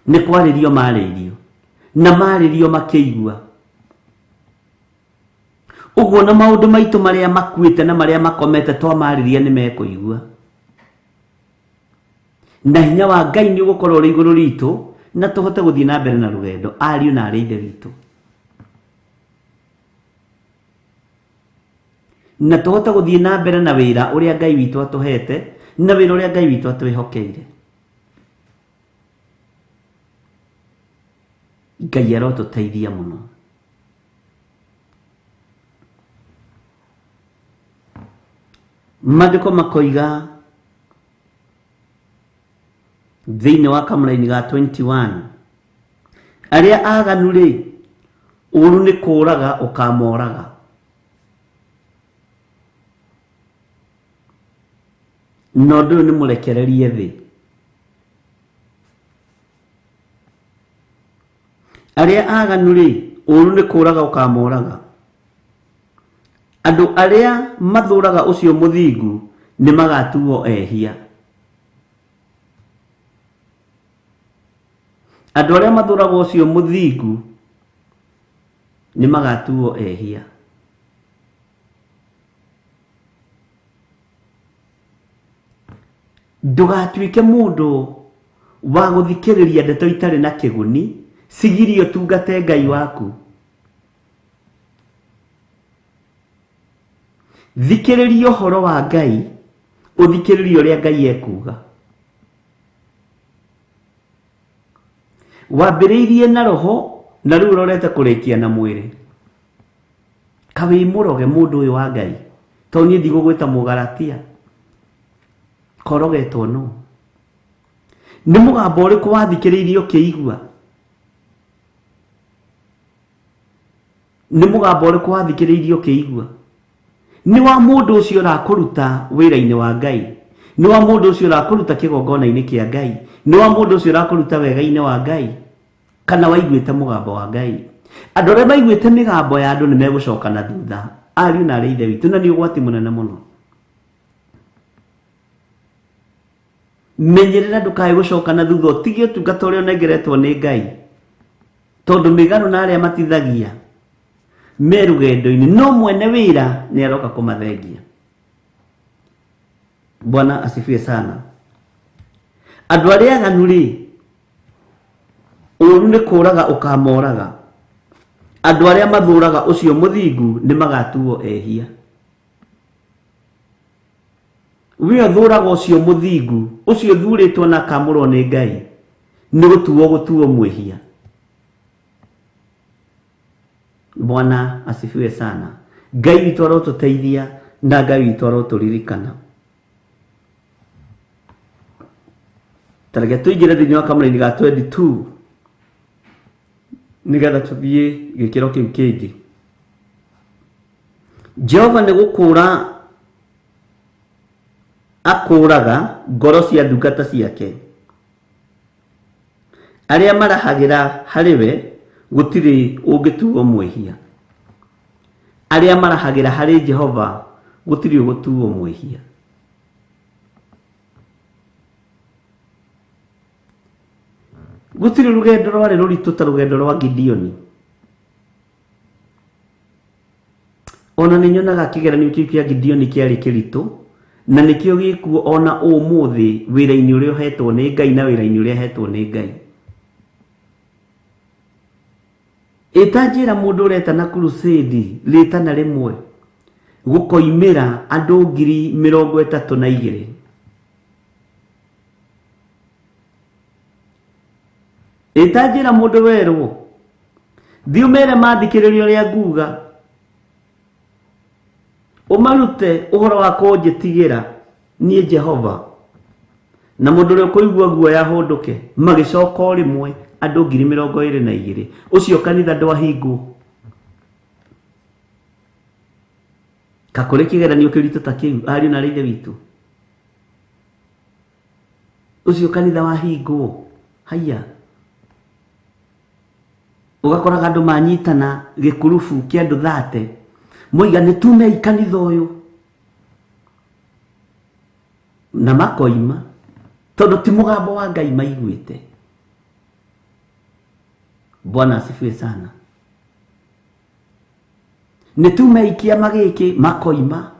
nĩ kwarĩrio marĩirio na marĩrio makĩigua. Ũguo na maũndũ maitũ marĩa makuĩte na marĩa makomete twamarĩria nĩ mekũigua. Na hinya wa Ngai nĩ ũgũkorwo ũrĩ igũrũ ritũ na tũhote gũthiĩ na mbere na rũgendo, ariũ na arĩ ithe witũ. Na tũhote gũthiĩ na mbere na wĩra ũrĩa Ngai witũ atũhete na wĩra ũrĩa Ngai witũ atwĩhokeire. Ngai arotũteithia mũno. Maandĩko makoiga thĩinĩ wa kamũra-inĩ ga 21, arĩa aganu rĩ, ũru nĩ kũũraga ũkamoraga. No ndũyũ nĩ mũrekererie thĩ. Arĩa aganu rĩ, ũru nĩ kũũraga ũkamoraga. Andũ arĩa mathũraga ũcio mũthingu nĩ magatuo ehia. Andũ arĩa mathũraga ũcio mũthingu nĩ magatuo ehia. Ndũgatuĩke mũndũ wa gũthikĩrĩria ndeto itarĩ na kĩguni, sigirio tungate Ngai waku. Thikĩrĩria ũhoro wa Ngai, ũthikĩrĩrie ũrĩa Ngai ekuga. Wambĩrĩirie na roho na rĩu ũrorete kũrĩkia na mwĩrĩ. Kawe mũroge mũndũ ũyũ wa Ngai, to niĩ ndigũgwĩta Mũgalatia. Korogetwo no. Nĩ mũgambo ũrĩkũ wathikĩrĩirie ũkĩigua? Nĩ mũgambo ũrĩkũ wathikĩrĩirie ũkĩigua? Nĩ wa mũndũ ũcio ũrakũruta wĩra-inĩ wa Ngai, nĩ wa mũndũ ũcio ũrakũruta kĩgongona-inĩ kĩa Ngai, nĩ wa mũndũ ũcio ũrakũruta wega-inĩ wa Ngai, kana waiguĩte mũgambo wa Ngai? Andũ arĩa maiguĩte mĩgambo ya andũ nĩ megũcoka na thutha, ariũ na arĩ ithe witũ, na nĩ ũgwati mũnene mũno. Menyerera ndũkae gũcoka na thutha, ũtige ũtungata ũrĩa ũnengeretwo nĩ Ngai, tondũ mĩgarũ na arĩa matithagia me rũgendo-inĩ, no mwene wĩra nĩ aroka kũmathengia. Bwana asifiwe sana. Andũ arĩa aganu rĩ, ũru nĩ kũũraga ũkamoraga. Andũ arĩa mathũraga ũcio mũthingu nĩ magatuo ehia. We ũthũraga ũcio mũthingu, ũcio thurĩtwo na akamũrwo nĩ Ngai, nĩ gũtuo mwĩhia. Bwana asifiwe sana. Ngai witũ arotũteithia na Ngai witũ arotũririkana. Tareke tũingĩre thĩinĩ wa kamũra-inĩ ga 22 nĩgetha tũthiĩ gĩkĩro kĩu kĩngĩ. Jehova nĩ gũkũũra akũũraga ngoro cia ndungata ciake. Arĩa marahagĩra harĩ we gũtirĩ ũngĩtuo mwĩhia. Arĩa marahagĩra harĩ Jehova gutiri gutuo mwihia. Gutiri rugendo rwari ruritu ta rugendo rwa Gideoni. Ona ninyonaga kigeranio kiu kia Gideoni kiari kiritu na nikio gikuo ona umuthi wira-ini uria hetwo ni Ngai na wira-ini uria hetwo ni Ngai. Itanjira mundu ureta na crusade rita na rimwe gukoimira andu 32,000. Itanjira mundu werwo thiumere mathikiririo ria nguga umarute uhoro wa kunjitigira nie Jehova na mundu uri kuigua guoya hunduke magicoka rimwe andu 22,000. Ucio kanitha ndwahingwo. Kakore kigeranio kiritu ta kiu ari na rithe witu. Ucio kanitha wahingwo. Haya. Ugakora andu manyitana gikurufu kia andu 30. Moiga ni tume ikanitha uyu. Na makoima tondu ti mugambo wa Ngai maiguite. Bwana asifiwe sana. Ni tume ikia magiki makoima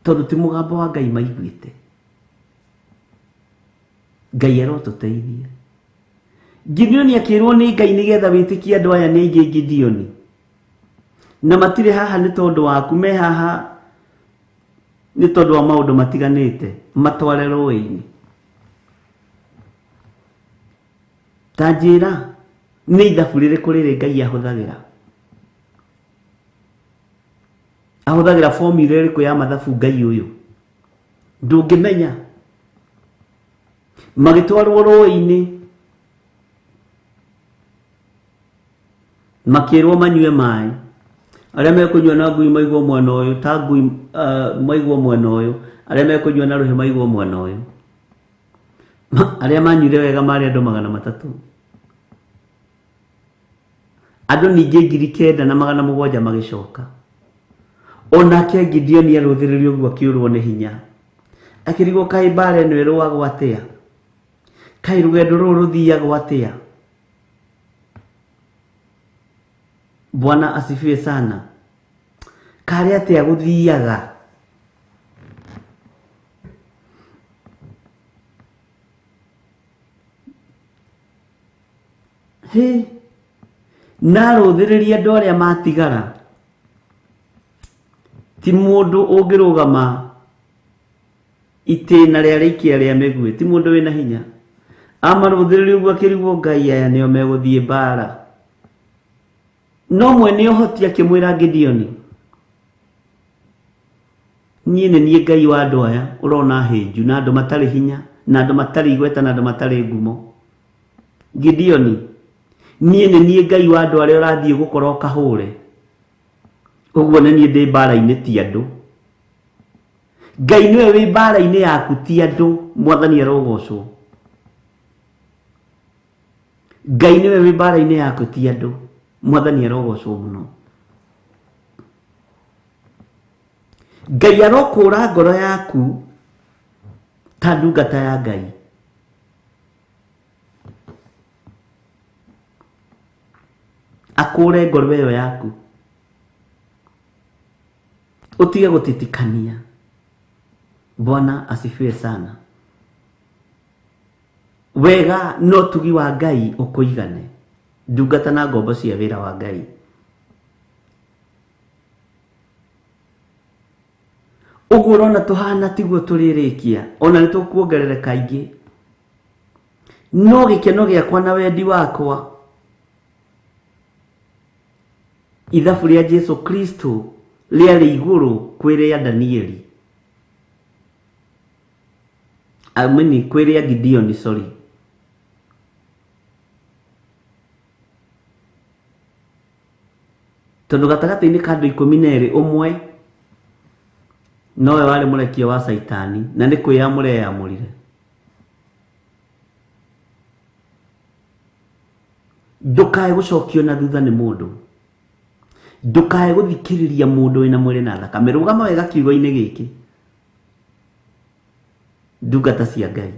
tondu ti mugambo wa Ngai maiguite. Ngai arotuteithia. Gideoni akirwo ni Ngai nigetha witikie andu aya ni aingi Gideoni. Na matire haha ni tondu waku, me haha ni tondu wa maundu matiganite matware rũĩ-inĩ. Tanjira ni ithabu ririku riri Ngai ahuthagira. Ahuthagira formula iriku ya mathabu Ngai uyu? Ndungimenya. Magitwarwo rũĩ-inĩ makirwo manyue mai. Aria mekunywa na ngui maigwo mwena uyu, ta ngui maigwo mwena uyu. Aria mekunywa na ruhi maigwo mwena uyu. Aria manyuire wega mari andu 300. Andu ningi 9,700 magicoka. Onake Gideoni aruthiririo guo akiurwo ni hinya. Akirigwo kai mbara ino irwagwo atia. Kai rugendo ruru ruthiagwo atia. Bwana asifiwe sana. Kari atia guthiaga. Naruthiriria andu aria matigara. Ti mundu ungirugama itena ria rikia ria migwe, ti mundu wina hinya. Amaruthiriria uguo akirigwo Ngai aya nio meguthie mbara. No mwene uhoti akimwira Gideoni, nie ni Ngai wa andu aya urona hinju na andu matari hinya na andu matari igweta na andu matari ngumo. Gideoni, nie ni Ngai wa andu aria urathie gukorwo kahure. Uguo ni nie ndi mbara-ini ti andu. Ngai niwe wi mbara-ini yaku ti andu. Mwathani arogocwo. Ngai niwe wi mbara-ini yaku ti andu. Mwathani arogocwo muno. Ngai arokura ngoro yaku ta ndungata ya Ngai. Akure ngoro iyo yaku. Utige gutitikania. Bwana asifiwe sana. Wega no tugi wa Ngai ukuigane. Ndungata na ngombo cia wira wa Ngai. Uguo urona tuhana tiguo turirikia. Ona ni tukuongerereka ingi. No gikeno giakwa na wendi wakwa. Ithabu ria Jesu Kristo riari iguru kwiria Danieli. Amini kwiria Gideoni, sorry. Tondu gatagati-ini ka andu 12 umwe nowe wari murekio wa Saitani na ni kwiyamure yamurire. Ndukae gucokio na thutha ni mundu. Ndukae guthikiriria mundu wina mwiri na thakame. Rugama wega kiugo-ini giki. Ndungata cia Ngai.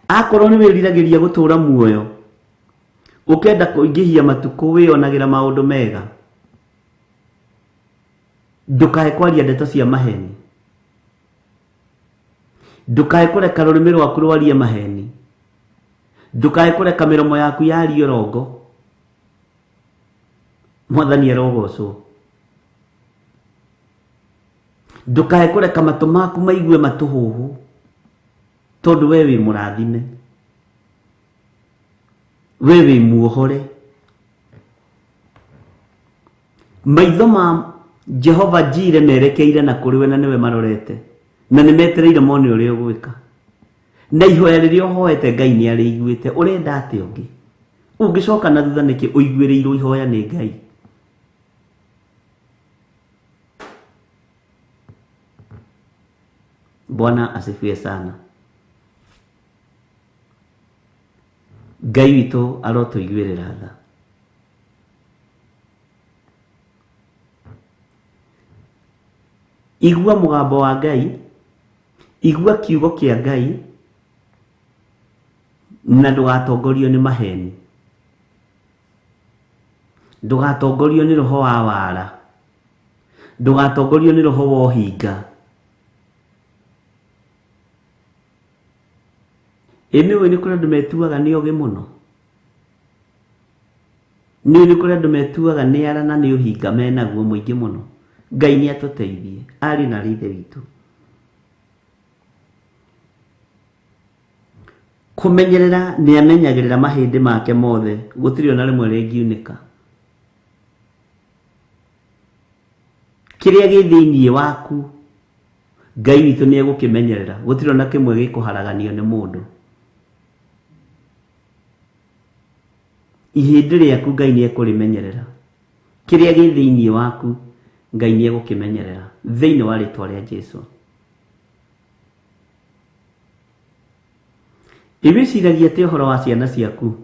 Akorwo ni wiriragiria gutura muoyo, ukenda kuingihia matuku wionagira maundu mega, ndukae kwaria ndeto cia maheni. Ndukae kureka rurimi rwaku rwarie maheni. Ndukae kureka miromo yaku yarie rongo. Mwathani arogocwo. Ndukae kureka matu maku maigue matuhuhu, tondu we wi murathime, we wi muohore. Maitho ma Jehova Jire merekeire na kuri we na niwe marorete, na nimetereire mone uria ugwika. Na ihoya riria uhoete Ngai ni ariguite. Urenda ati ungi? Ungicoka na thutha niki uiguirirwo ihoya ni Ngai? Bwana asifiwe sana. Ngai witu arotuiguirira tha. Igua mugambo wa Ngai, igua kiugo kia Ngai, na ndugatongorio ni maheni. Ndugatongorio ni roho wa wara. Ndugatongorio ni roho wa uhinga. Eniwe ni kuri andu metuaga ni oge muno. Ni kuri andu metuaga ni ara na ni uhinga menaguo muingi muno. Ngai ni atuteithie. Ari na rithe witu. Kumenyerera ni amenyagirira mahindi make mothe, gutiri ona rimwe ringiunika. Kiria gi thiini waku, Ngai witu ni egukimenyerera, gutiri ona kimwe gikuharaganio ni mundu. Ihindi riaku Ngai ni ekurimenyerera. Kiria gi thiini waku, Ngai ni egukimenyerera thiini wa ritwa ria Jesu. Wiciragia ati uhoro wa ciana ciaku?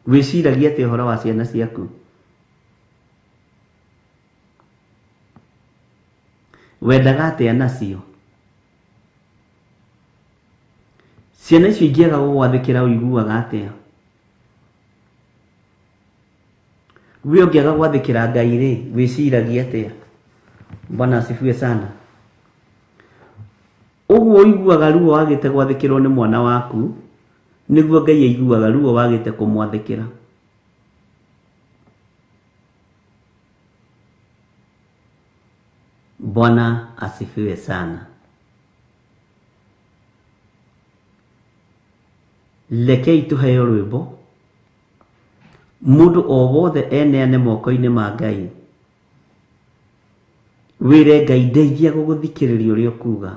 Wiciragia ati uhoro wa ciana ciaku? Wendaga atia nacio? Ciana icio ingĩaga gũgwathĩkĩra ũiguaga atia? We ũngĩaga gwathĩkĩra Ngai rĩ, wĩciragia atia? Bwana asifiwe sana. Ũguo ũiguaga ruo wagĩte gwathĩkĩrwo nĩ mwana waku, nĩguo Ngai aiguaga ruo wagĩte kũmwathĩkĩra. Bwana asifiwe sana. Lekei tuheo rwĩmbo. Mundu o wothe eneane moko-inĩ ma Ngai. Wĩre Ngai ndeithia gũgũthikĩrĩria ũrĩa ũkuga.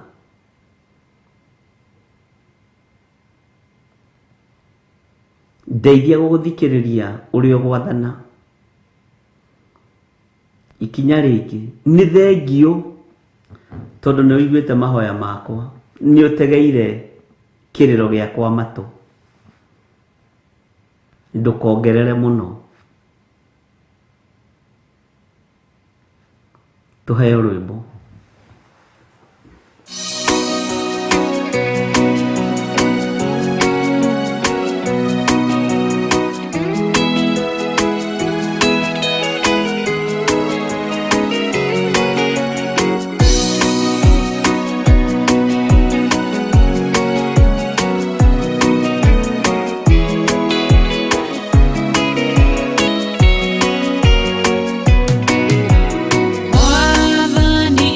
Ndeithia gũgũthikĩrĩria ũrĩa ũgwathana. Ikinya rĩngĩ nĩ thengio tondu nĩ ũiguĩte mahoya makwa, nĩ ũtegeire kĩrĩro gĩakwa matũ. Ndukongerere muno. Tuheo rwĩmbo. Mwathani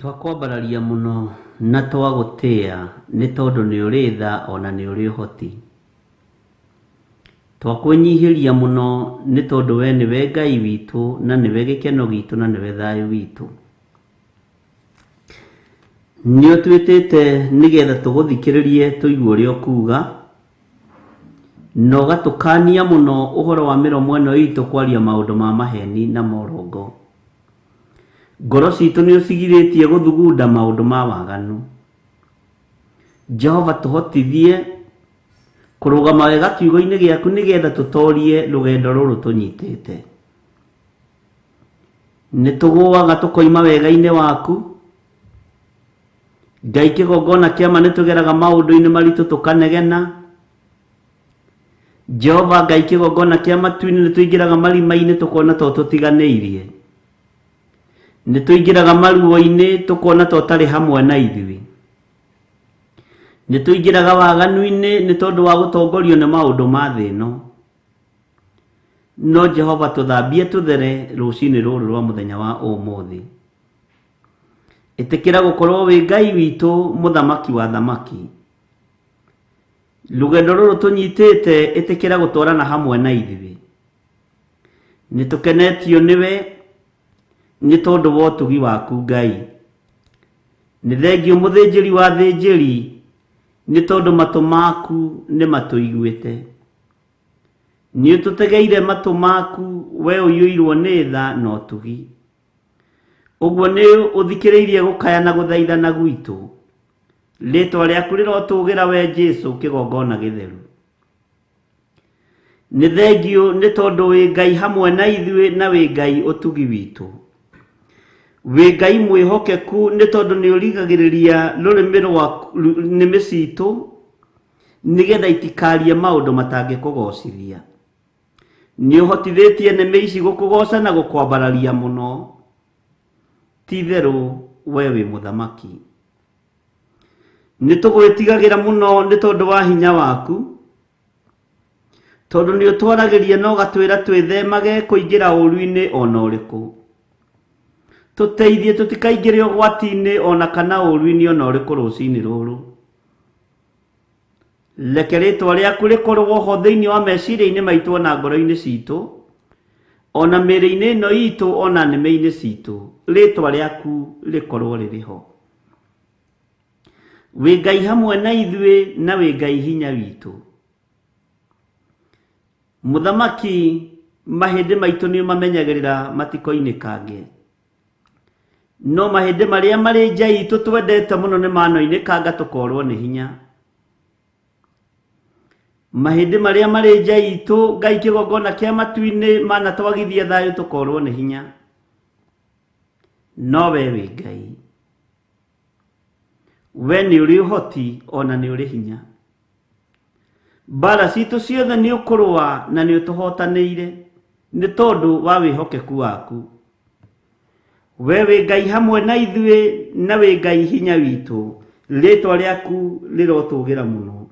Twakwambararia muno na twagutia ni tondu ni uri tha ona ni uri hoti. Twakwenyihiria muno ni tondu we niwe Ngai witu na niwe gikeno gitu na niwe thayu witu. Nio twitite nigetha tuguthikiririe tuigue uria ukuga no gatukania muno uhoro wa miromo ino itu kwaria maundu ma maheni na morongo. Ngoro citu ni ucigiritie guthugunda maundu ma waganu. Jehova tuhotithie kurugama wega kiugo-ini giaku nigetha tutorie rugendo ruru tunyitite. Nituguaga tukoima wega-ini waku. Ngai kigongona kiama nitugeraga maundu-ini maritu tukanegena. Jehova Ngai kigongona kia matu-ini nituingiraga marima-ini tukona to tutiganeirie. Nituingiraga maruo-ini tukona to tari hamwe na ithui. Nituingiraga waganu-ini ni tondu wa gutongorio ni maundu ma thi ino. No Jehova tuthambie tuthere ruci-ini ruru rwa muthenya wa umuthi. Itikira gukorwo wi Ngai witu muthamaki wa thamaki. Rugendo ruru tunyitite itikira gutwarana hamwe na ithui. Nitukenetio niwe ni tondu wa utugi waku Ngai. Ni thengio muthinjiri wa thinjiri ni tondu matu maku ni matuiguite. Ni ututegeire matu maku we uyuirwo ni tha na utugi. Uguo ni uthikiriirie gukaya na guthaithana gwitu. Ritwa riaku rirotugira we Jesu kigongona githeru. Ni thengio ni tondu wi Ngai hamwe na ithui na wi Ngai utugi witu. Wi Ngai mwihokeku ni tondu ni urigagiriria rurimi rwaku nimi citu nigetha itikarie maundu matangikugocithia. Ni uhotithitie nimi ici gukugoca na gukwambararia muno. Ti theru we wi muthamaki. Nitugwitigagira muno ni tondu wa hinya waku. Tondu ni utwaragiria no gatwira twithemage kuingira uru-ini ona uriku. Tuteithie tutikaingire ugwati-ini ona kana uru-ini ona uriku ruci-ini ruru. Reke ritwa riaku rikorwo ho thiini wa meciria-ini maitu na ngoro-ini citu. Ona mĩĩrĩ-ini ino itu ona nĩmĩ-ini citu. Ritwa riaku rikorwo ririho. Wi Ngai hamwe na ithui na wi Ngai hinya witu. Muthamaki mahindi maitu ni mamenyagirira matiko-inikange. No mahindi maria mari nja itu twendete muno ni mano-inikanga tukorwo ni hinya. Mahindi maria mari nja itu Ngai kigongona kia matu-ini mana twagithia thayu tukorwo ni hinya. No we wi Ngai. We ni uri uhoti ona ni uri hinya. Mbara citu ciothe ni ukurwa na ni utuhotanĩire ni tondu wa wihokeku waku. We wi Ngai hamwe na ithui na wi Ngai hinya witu. Ritwa riaku rirotugira muno.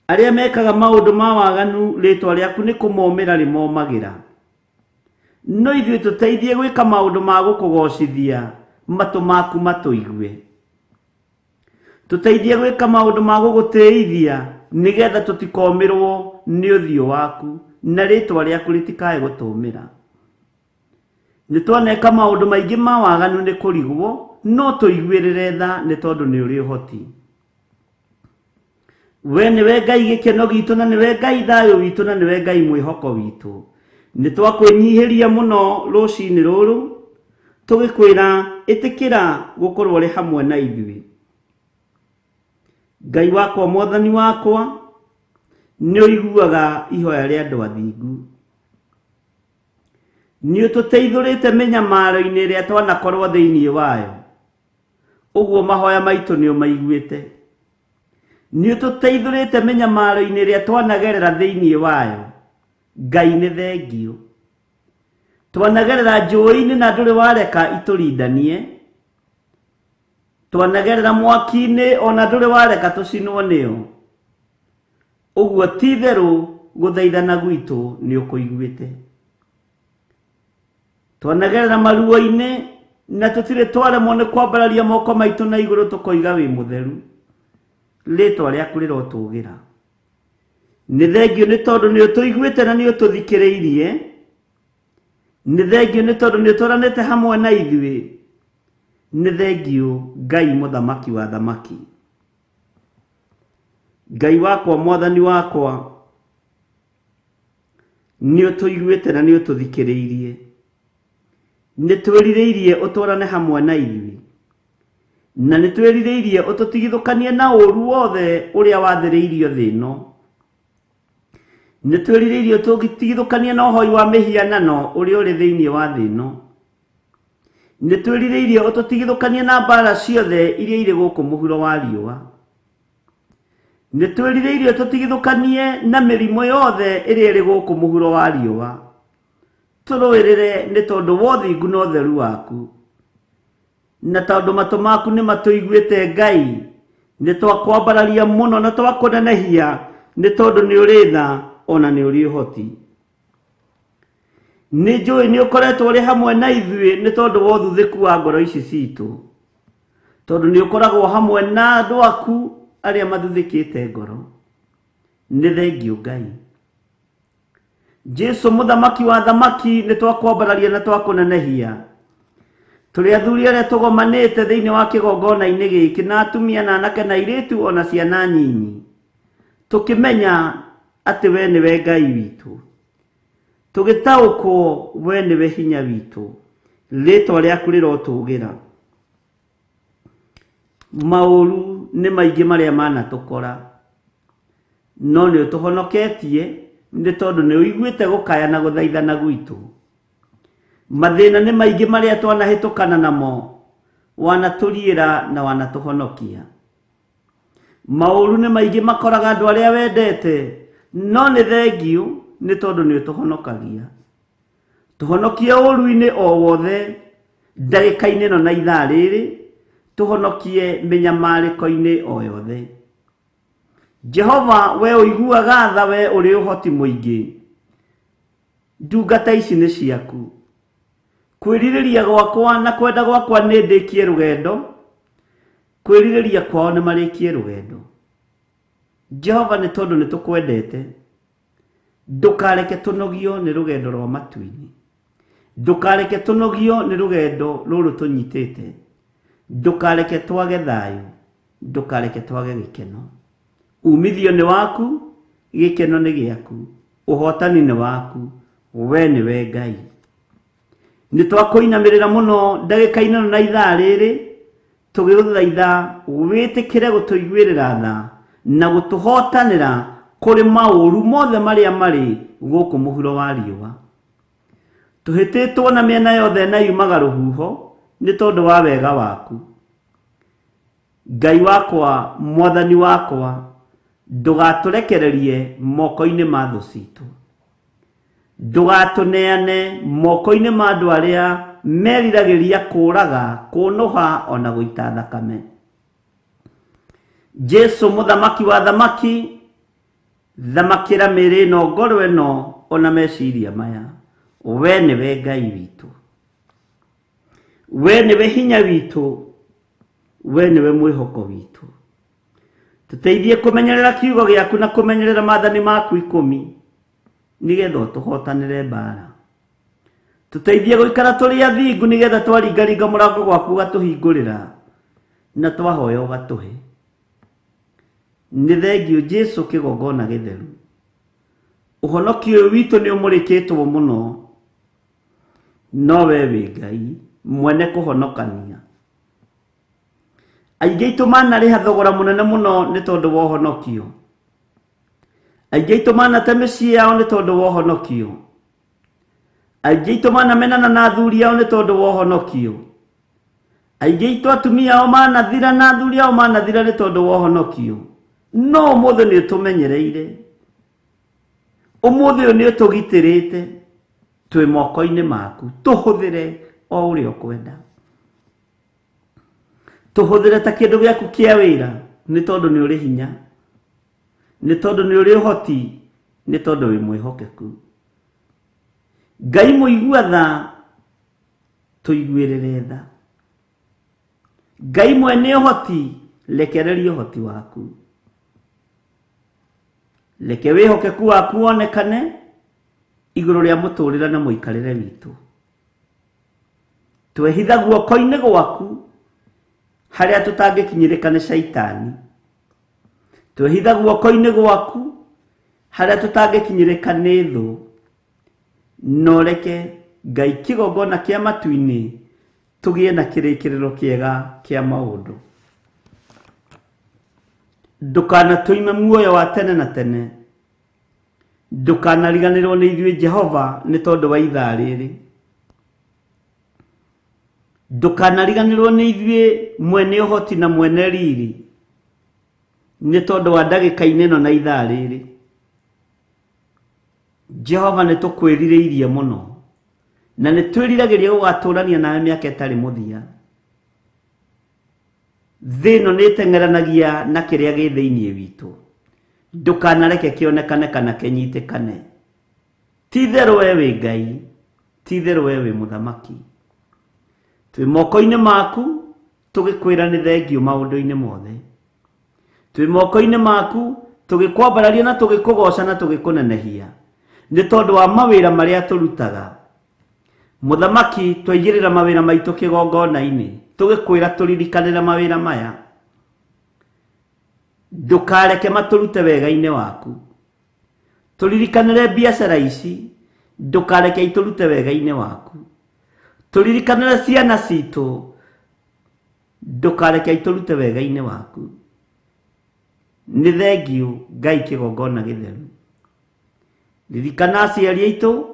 Aria mekaga maundu ma waganu ritwa riaku ni kumomera rimomagira. No ithui tuteithie gwika maundu ma gukugocithia. Matu maku matuigue. Tuteithie gwika maundu ma gugutiithia nigetha tutikomirwo ni uthio waku na ritwa riaku ritikae gutumira. Nitwaneka maundu maingi ma waganu ni kurigwo no tuiguirire tha ni tondu ni uri uhoti. We niwe Ngai gikeno gitu na niwe Ngai thayu witu na niwe Ngai mwihoko witu. Nitwakwenyihiria muno ruci-ini ruru. Tugikwira itikira gukorwo ri hamwe na ithui. Ngai wakwa mwathani wakwa ni uiguaga ihoya ria andu athingu. Ni ututeithurite minyamaro-ini ria twanakorwo thiini wayo. Uguo mahoya maitu ni umaiguite. Ni ututeithurite minyamaro-ini ria twanagerera thiini wayo. Ngai ni thengio. Twanagerera njũĩ-inĩ na ndũrĩ wareka iturindanie. Twanagerera mwaki-inĩ ona ndũrĩ wareka tucinwo nĩyo. Ũguo ti therũ gũthaithana gwitũ nĩ ũkũiguĩte. twanagerera maruo-ini na tutire twaremwo nĩ kwambararia moko maitũ na igũrũ tũkoiga wĩ mũtheru, rĩtwa rĩaku rĩrotũgĩra. Nĩ thengio nĩ tondũ nĩ ũtũiguĩte na nĩ ũtũthikĩrĩirie. Nĩ thengio nĩ tondũ nĩ ũtũranĩte hamwe na ithuĩ. Nĩ thengio Ngai mũthamaki wa thamaki. Ngai wakwa, mwathani wakwa, nĩ ũtũiguĩte na nĩ ũtũthikĩrĩirie. Nĩ twĩrirĩirie ũtũrane hamwe na ithuĩ, na nĩ twĩrirĩirie ũtũtigithũkanie na ũũru wothe ũrĩa wathĩrĩirio thĩ ĩno. Nĩ twĩrirĩirie ũtũtigithũkanie na ũhoi wa mĩhianano ũrĩa ũrĩ thĩinĩ wa thĩ ĩno. Nĩ twĩrirĩirie ũtũtigithũkanie na mbara ciothe iria irĩ gũkũ mũhuro wa riũa. Nĩ twĩrirĩirie ũtũtigithũkanie na mĩrimũ yothe ĩrĩa ĩrĩ gũkũ mũhuro wa riũa. Tũrũĩrĩre nĩ tondũ wa ũthingu na ũtheru waku, na tondũ matũ maku nĩ matũiguĩte Ngai, nĩ twakwambararia mũno na twakũnenehia, nĩ tondũ nĩ ũrĩ tha ona nĩ ũrĩ ũhoti. Nĩ njũĩ nĩ ũkoretwo ũrĩ hamwe na ithuĩ nĩ tondũ wa ũthuthĩku wa ngoro ici citũ, tondũ nĩ ũkoragwo hamwe na andũ aku arĩa mathuthĩkĩte ngoro. Nĩ thengio Ngai. Jesu mũthamaki wa thamaki, nĩ twakwambararia na twakũnenehia. Tũrĩ athuri arĩa tũgomanĩte thĩinĩ wa kĩgongona-inĩ gĩkĩ, na atumia na anake na airĩtu ona ciana nyinyi, tũkĩmenya atĩ we nĩwe Ngai witũ, tũgĩtaũkwo we nĩwe hinya witũ, rĩtwa rĩaku rĩrotũgĩra. Maũru nĩ maingĩ marĩa manatũkora, no nĩ ũtũhonoketie nĩ tondũ nĩ ũiguĩte gũkaya na gũthaithana gwitũ. Mathĩna nĩ maingĩ marĩa twanahĩtũkana namo, wanatũriĩra na wanatũhonokia. Maũru nĩ maingĩ makoraga andũ arĩa wendete, no nĩ thengio nĩ tondũ nĩ ũtũhonokagia. Tũhonokie ũũru-inĩ o wothe ndagĩka-inĩ ĩno na ithaa rĩrĩ, tũhonokie mĩnyamarĩko-inĩ o yothe. Jehova, we ũiguaga tha, we ũrĩ ũhoti mũingĩ. Ndungata ici nĩ ciaku. Kwĩrirĩria gwakwa na kwenda gwakwa nĩ ndĩkie rũgendo, kwĩrirĩria kwao nĩ marĩkie rũgendo. Jehova, nĩ tondũ nĩ tũkwendete, ndũkareke tũnogio nĩ rũgendo rwa matu-inĩ, ndũkareke tũnogio nĩ rũgendo rũrũ tũnyitĩte, ndũkareke twage thayũ, ndũkareke twage gĩkeno. Umithio nĩ waku, gĩkeno nĩ gĩaku, ũhotani nĩ waku, we nĩwe Ngai. Nĩ twakũinamĩrĩra mũno ndagĩka-inĩ na ithaa rĩrĩ, tũgĩgũthaitha wĩtĩkĩre gũtũiguĩrĩra tha na gũtũhotanĩra kũrĩ maũru mothe marĩa marĩ gũkũ mũhuro wa riũa. Tũhĩtĩtwo na mĩena yothe na yumaga rũhuho nĩ tondũ wa wega waku. Ngai wakwa, mwathani wakwa, ndũgatũrekererie moko-inĩ ma thũ citũ, ndũgatũneane moko-inĩ ma andũ arĩa meriragĩria kũũraga, kũnũha ona gũita thakame. Jesu mũthamaki wa thamaki, thamakĩra mĩĩrĩ ĩno, ngoro ĩno ona meciria maya. We nĩwe Ngai witũ, we nĩwe hinya witũ, we nĩwe mwĩhoko witũ. Tũteithie kũmenyerera kiugo gĩaku na kũmenyerera maathani maku 10 nĩgetha tũhotanĩre mbara. Tũteithie gũikara tũrĩ athingu nĩgetha twaringaringa mũrango gwaku ũgatũhingũrĩra na twahoya ũgatũhe. Nĩ thengio Jesu kĩgongona gĩtheru. Ũhonokio ũyũ witũ nĩ ũmũrĩkĩtwo mũno, no we wĩ Ngai mwene kũhonokania. Aingĩ aitũ manarĩha thogora mũnene mũno nĩ tondũ wa ũhonokio. Aingĩ aitũ manate mĩciĩ yao nĩ tondũ wa ũhonokio. Aingĩ aitũ manamenana na athuri ao nĩ tondũ wa ũhonokio. Aingĩ aitũ atumia ao manathira na athuri ao manathira nĩ tondũ wa ũhonokio. No ũmũthĩ nĩ ũtũmenyereire, ũmũthĩ ũyũ nĩ ũtũgitĩrĩte, twĩ moko-inĩ maku. Tũhũthĩre o ũrĩa ũkwenda, tũhũthĩre ta kĩndũ gĩaku kĩa wĩra, nĩ tondũ nĩ ũrĩ hinya, nĩ tondũ nĩ ũrĩ ũhoti, nĩ tondũ wĩ mwĩhokeku. Ngai mũigua tha, tuiguĩrĩre tha. Ngai mwene ũhoti, rekereria ũhoti waku. Reke wĩhokeku waku wonekane igũrũ rĩa mũtũrĩre na mũikarĩre witũ. Twehitha guoko-inĩ gwaku harĩa tũtangĩkinyĩrĩka nĩ Shaitani. Twehitha guoko-inĩ gwaku harĩa tũtangĩkinyĩrĩka nĩ thũ. No reke Ngai kĩgongona kĩa matu-inĩ tũgĩe na kĩrĩkĩrĩro kĩega kĩa maũndũ. Ndũkanatũime muoyo wa tene na tene. Ndũkanariganĩrwo nĩ ithuĩ Jehova nĩ tondũ wa ithaa rĩrĩ. Ndũkanariganĩrwo nĩ ithuĩ mwene ũhoti na mwene riri nĩ tondũ wa ndagĩka-inĩ ĩno na ithaa rĩrĩ. Jehova nĩ tũkwĩrirĩirie mũno na nĩ twĩriragĩria gũgatũrania nawe mĩaka ĩtarĩ mũthia. Thĩ ĩno nĩ ĩteng'eranagia na kĩrĩa gĩ thĩinĩ witũ. Ndũkanareke kĩonekane kana kĩnyitĩkane. Ti-itherũ we wĩ Ngai, ti-itherũ we wĩ mũthamaki. Twĩ moko-inĩ maku tũgĩkwĩra nĩ thengio maũndũ-inĩ mothe. Twĩ moko-inĩ maku tũgĩkwambararia na tũgĩkũgoca na tũgĩkũnenehia nĩ tondũ wa mawĩra marĩa tũrutaga. Mũthamaki, twaigĩrĩra mawĩra maitũ kĩgongona-inĩ tũgĩkwĩra tũririkanĩre mawĩra maya. Ndũkareke matũrute wega-inĩ waku. Tũririkanĩre biacara ici, ndũkareke itũrute wega-inĩ waku. Tũririkanĩre ciana citũ, ndũkareke itũrute wega-inĩ waku. Nĩ thengio Ngai kĩgongona gĩtheru. Ririkana aciari aitũ,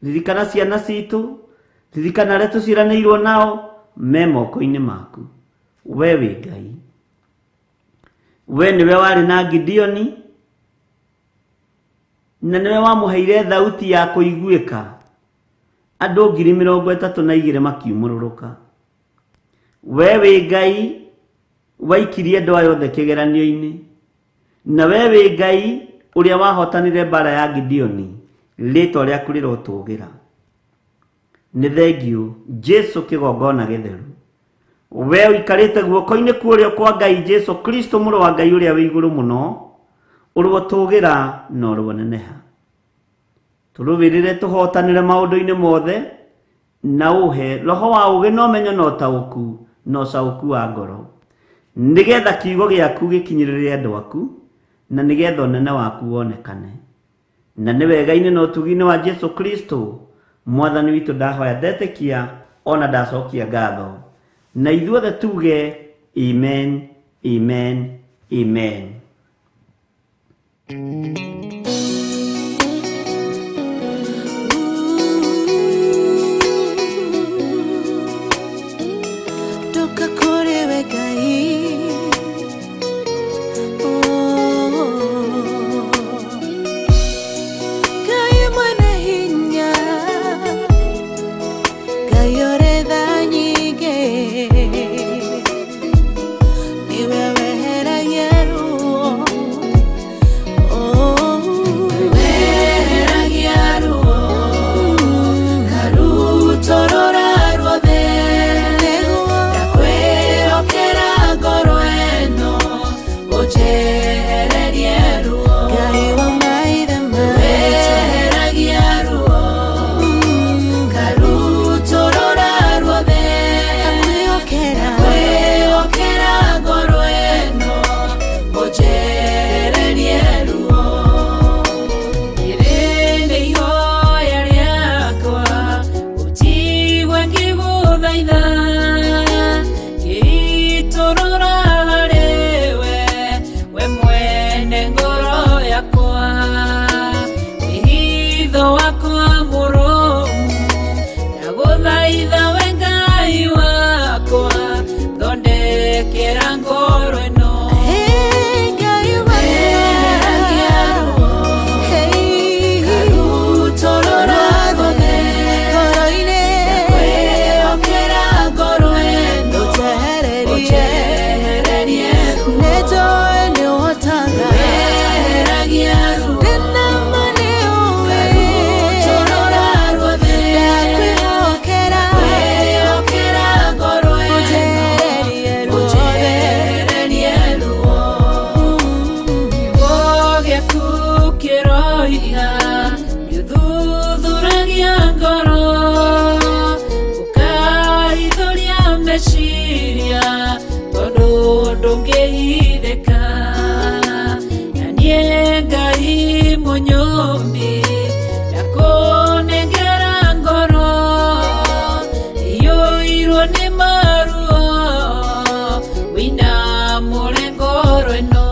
ririkana ciana citũ, ririkana arĩa tũciaranĩirwo nao me moko-inĩ maku. We wĩ Ngai. We nĩwe warĩ na Gideoni na nĩwe wamũheire thauti ya kũiguĩka. Andũ 32,000 makiumũrũrũka. We wĩ Ngai waikirie andũ aya othe kĩgeranio-inĩ. Na we wĩ Ngai ũrĩa wahotanire mbara ya Gideoni. Rĩĩtwa rĩaku rĩrotũgĩra. Nĩ thengio Jesu kĩgongona gĩtheru. We ũikarĩte guoko-inĩ kũrĩa kwa Ngai Jesu Kristo mũrũ wa Ngai ũrĩa wĩ igũrũ mũno, ũrotũgĩra na ũroneneha. Tũrũwĩrĩre tũhotanĩre maũndũ-inĩ mothe na ũhe roho wa ũgĩ na ũmenyo na ũtaũku na ũcaũku wa ngoro, nĩgetha kiugo gĩaku gĩkinyĩrĩre andũ aku na nĩgetha ũnene waku wonekane. Na nĩ wega-inĩ na ũtugi-inĩ wa Jesu Kristo mwathani witũ ndahoya ndetĩkia ona ndacokia ngatho. Na ithuothe tuge amen, amen, amen. Toka kore we Ngai. Ngai mwene hinya, Ngai ore tha nyingĩ, niwe weheragia ruo. kwĩrĩria tondũ ndũngĩhithĩka na niĩ Ngai mũnyũmbi ndakũnengera ngoro ĩiyũirwo nĩ maruo wĩinamũre ngoro ĩno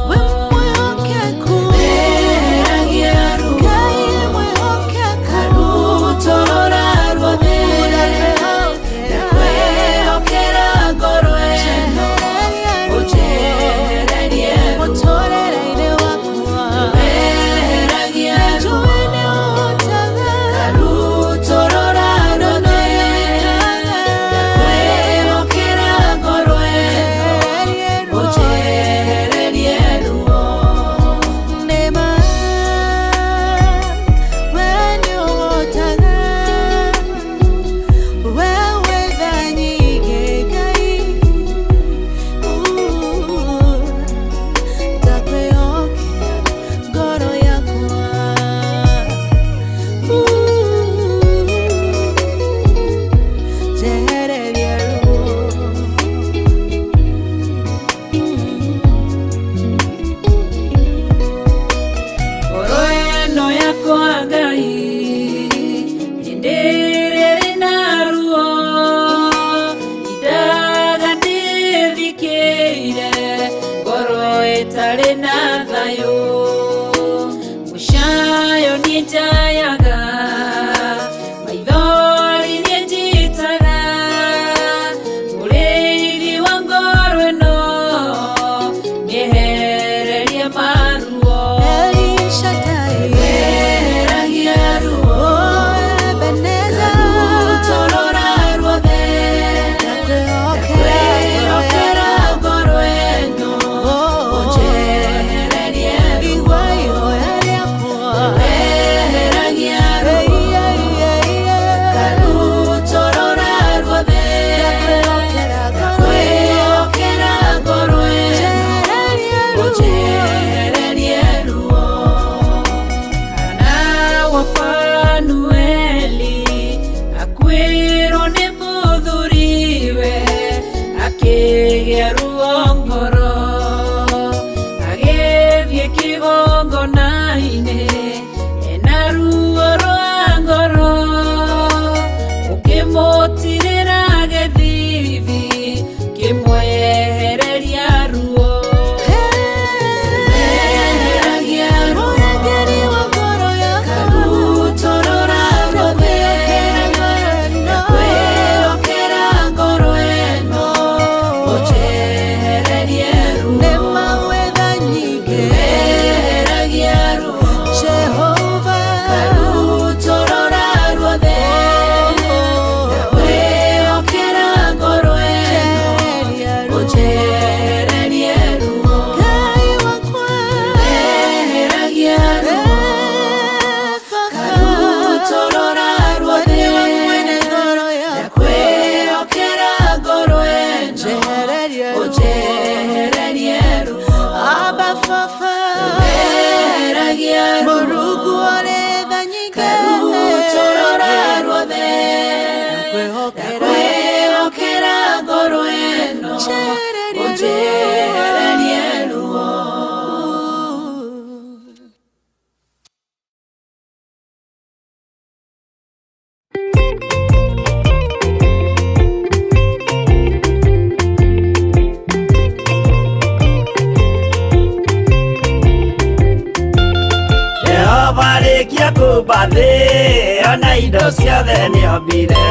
ona indo ciothe nĩombire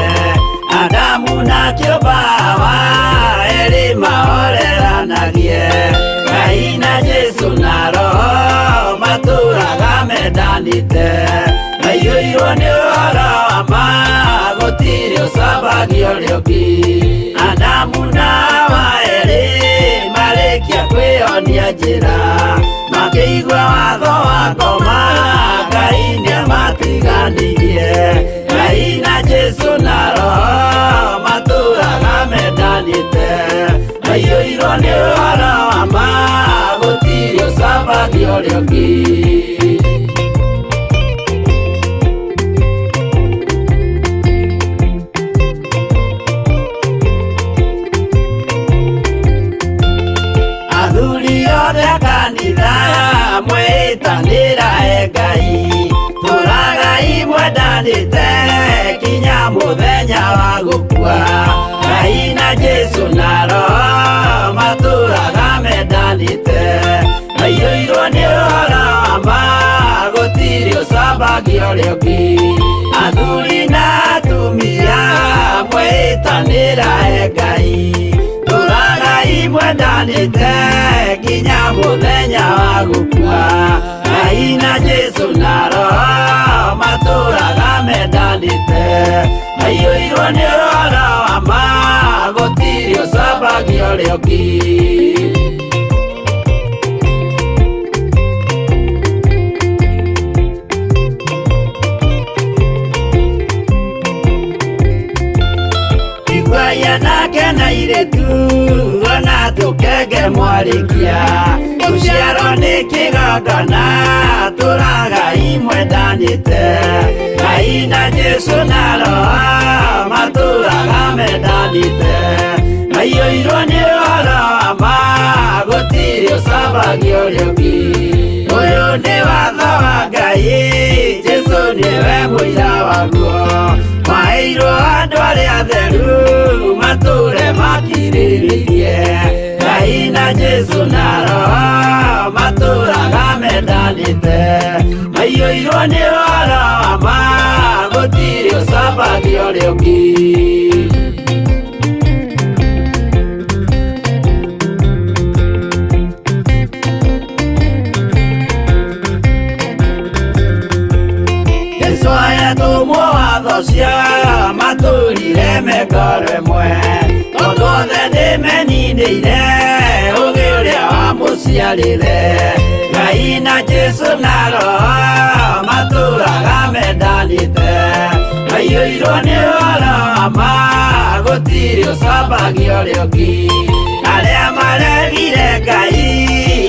Adamu na kĩũmba erĩ mahoreranagie Ngai na Jesu na Roho matũraga mendanĩte maiyũirwo nĩ ũhoro wa ma gũtirĩ ũcambagio ũrĩa ũngĩ Adamu na Hawa erĩ marĩkia kwĩyonia njĩra makĩigua watho wa ngoma Ngai nĩamatiganirie Ngai na Jesu na Roho matũraga mendanĩte maiyũirwo nĩ ũhoro wa ma gũtirĩ ũcambagio ũrĩa ũngĩ mendandite kinya muthenya wa gukua Ngai na Jesu na roho maturaga mendandite maiyũirwo nĩ ũhoro wa ma gũtirĩ ũcambagia ũrĩa ũngĩ athuri na atumia mwĩtanĩra he Ngai tũragai mwendanĩte nginya mũthenya wa gũkua Ngai na Jesu na roho matũraga mendandĩte maiyũirwo nĩ ũhoro wa ma gũtirĩ ũcambagia ũrĩa ũngĩ nake na iretu ona tukenge mwarikia tuciarwo nĩ kĩgongona tũragai mwendanĩte Ngai na Jesu na roho matũraga mendanĩte maiyũirwo nĩ ũhoro wa ma gũtirĩ ũcambagia ũrĩa ũngĩ ũyũ nĩ watho wa Ngai Jesu nĩwe mũira waguo maheirwo andũ arĩa atheru matũre makirĩrĩirie Ngai na Jesu na roho matũraga mendanĩte maiyũirwo nĩ ũhoro wa ma gũtirĩ ũcambagia ũrĩa ũngĩ tũmwo watho cia matũrire mekoro ĩmwe tondũ othe nĩmeninĩire ũgĩ ũrĩa wamũciarire Ngai na Jesu na roho matũraga mendanĩte maiyũirwo nĩ ũhoro wa ma gũtirĩ ũcambagia ũrĩa ũngĩ arĩa maregire Ngai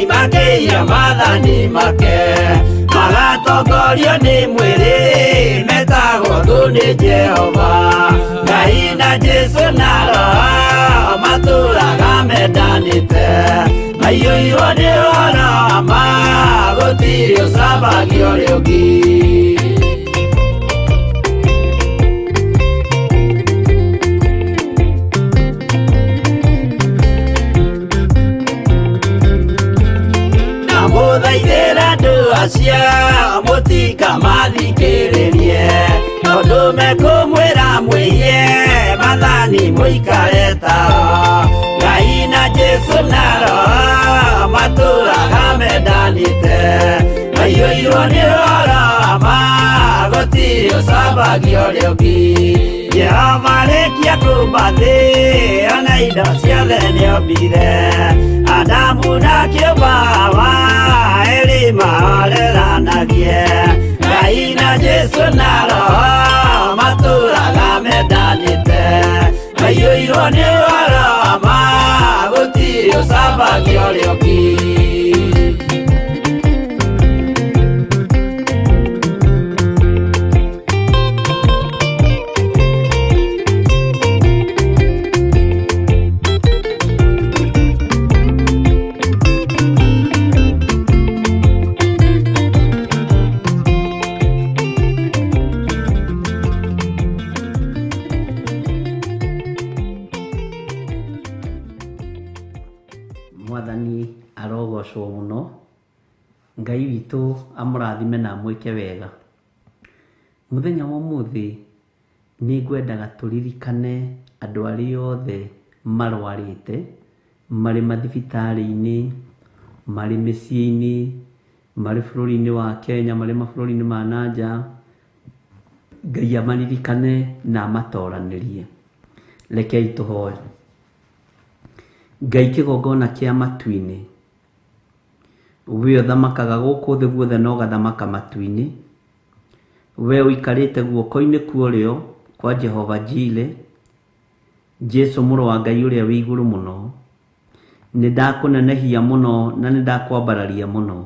makĩiya maathani make magatongorio nĩ mwĩrĩ metagwo thũ nĩ Jehova Ngai na Jesu na roho matũraga mendanĩte maiyũirwo nĩ ũhoro wa ma gũtirĩ ũcambagia ũrĩa ũngĩ mũthaithĩra andũ acio mũtikamathikĩrĩrie tondũ mekũmwĩra mwĩhie maathani mũikare tao Ngai na Jesu na roho matũraga mendanĩte maiyũirwo nĩ ũhoro wa ma gũtirĩ ũcambagia ũrĩa ũngĩ Jehova rĩkia kũmba thĩ ona indo ciothe nĩombire Adamu na kĩũmba Hawa erĩ mahoreranagie Ngai na Jesu na roho matũraga mendanĩte maiyũirwo nĩ ũhoro wa ma gũtirĩ ũcambagia ũrĩa ũngĩ Mwathani arogocwo mũno Ngai witũ amũrathime na mwĩke wega mũthenya wa ũmũthĩ nĩngwendaga tũririkane andũ arĩa othe marwarĩte marĩ mathibitarĩ-inĩ marĩ mĩciĩ-inĩ marĩ bũrũri-inĩ wa Kenya marĩ mabũrũri-inĩ ma nanja Ngai amaririkane na amatoranĩrie rekei tũhoe Ngai kĩgongona kĩa matu-inĩ we ũthamakaga gũkũ thĩ guothe no gathamaka matu-inĩ we ũikarĩte guoko-inĩ kwa ũrĩo kwa Jehova Jire Jesu mũrũ wa Ngai ũrĩa wĩ igũrũ mũno nĩndakũnenehia mũno na nĩndakwambararia mũno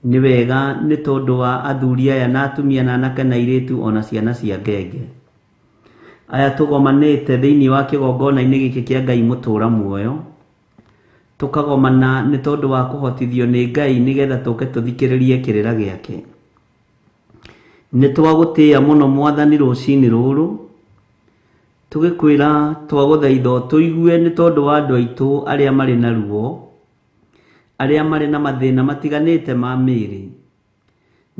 nĩ wega nĩ tondũ wa athuri aya na atumia na anake na airĩtu ona ciana cia ngenge aya tũgomanĩte thĩinĩ wa kĩgongona-inĩ gĩkĩ kĩa Ngai mũtũra muoyo tũkagomana nĩ tondũ wa kũhotithio nĩ Ngai nĩgetha tũke tũthikĩrĩrie kĩrĩra gĩake nĩ twagũtĩĩa mũno Mwathani rũcinĩ rũrũ, tũgĩkwĩra twagũthaitha tũigue nĩ tondũ wa andũ aitũ arĩa marĩ na ruo, arĩa marĩ na mathĩna matiganĩte ma mĩĩrĩ.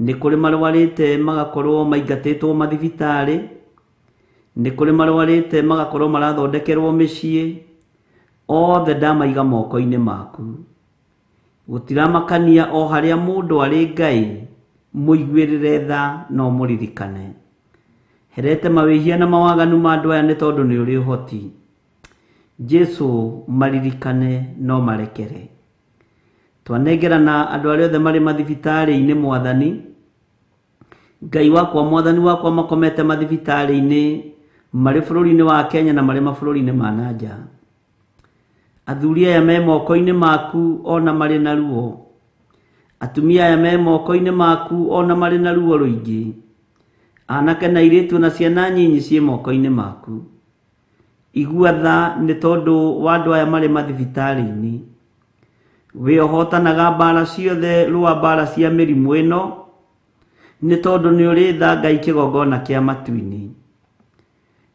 Nĩ kũrĩ marwarĩte magakorwo maingatĩtwo mathibitarĩ, nĩ kũrĩ marwarĩte magakorwo marathondekerwo mĩciĩ. Othe ndamaiga moko-inĩ maku. Gũtiramakania o harĩa mũndũ arĩ, Ngai mũiguĩrĩre tha no mũririkane. Herete mawĩhia na mawaganu ma andũ aya nĩ tondũ nĩ ũrĩ ũhoti. Jesu maririkane no marekere. Twanengerana andũ arĩa othe marĩ mathibitarĩ-inĩ Mwathani. Ngai wakwa, Mwathani wakwa, makomete mathibitarĩ-inĩ marĩ bũrũri-inĩ wa Kenya na marĩ mabũrũri-inĩ ma nanja. Athuri aya me moko-inĩ maku ona marĩ na ruo. Atumia aya me moko-inĩ maku ona marĩ na ruo rũingĩ. Anake na airĩtu na ciana nyinyi ciĩ moko-inĩ maku. Igua tha nĩ tondũ wa andũ aya marĩ mathibitarĩ-inĩ. We ũhotanaga mbara ciothe rwa mbara cia mĩrimũ ĩno, nĩ tondũ nĩ ũrĩ tha, Ngai kĩgongona kĩa matu-inĩ.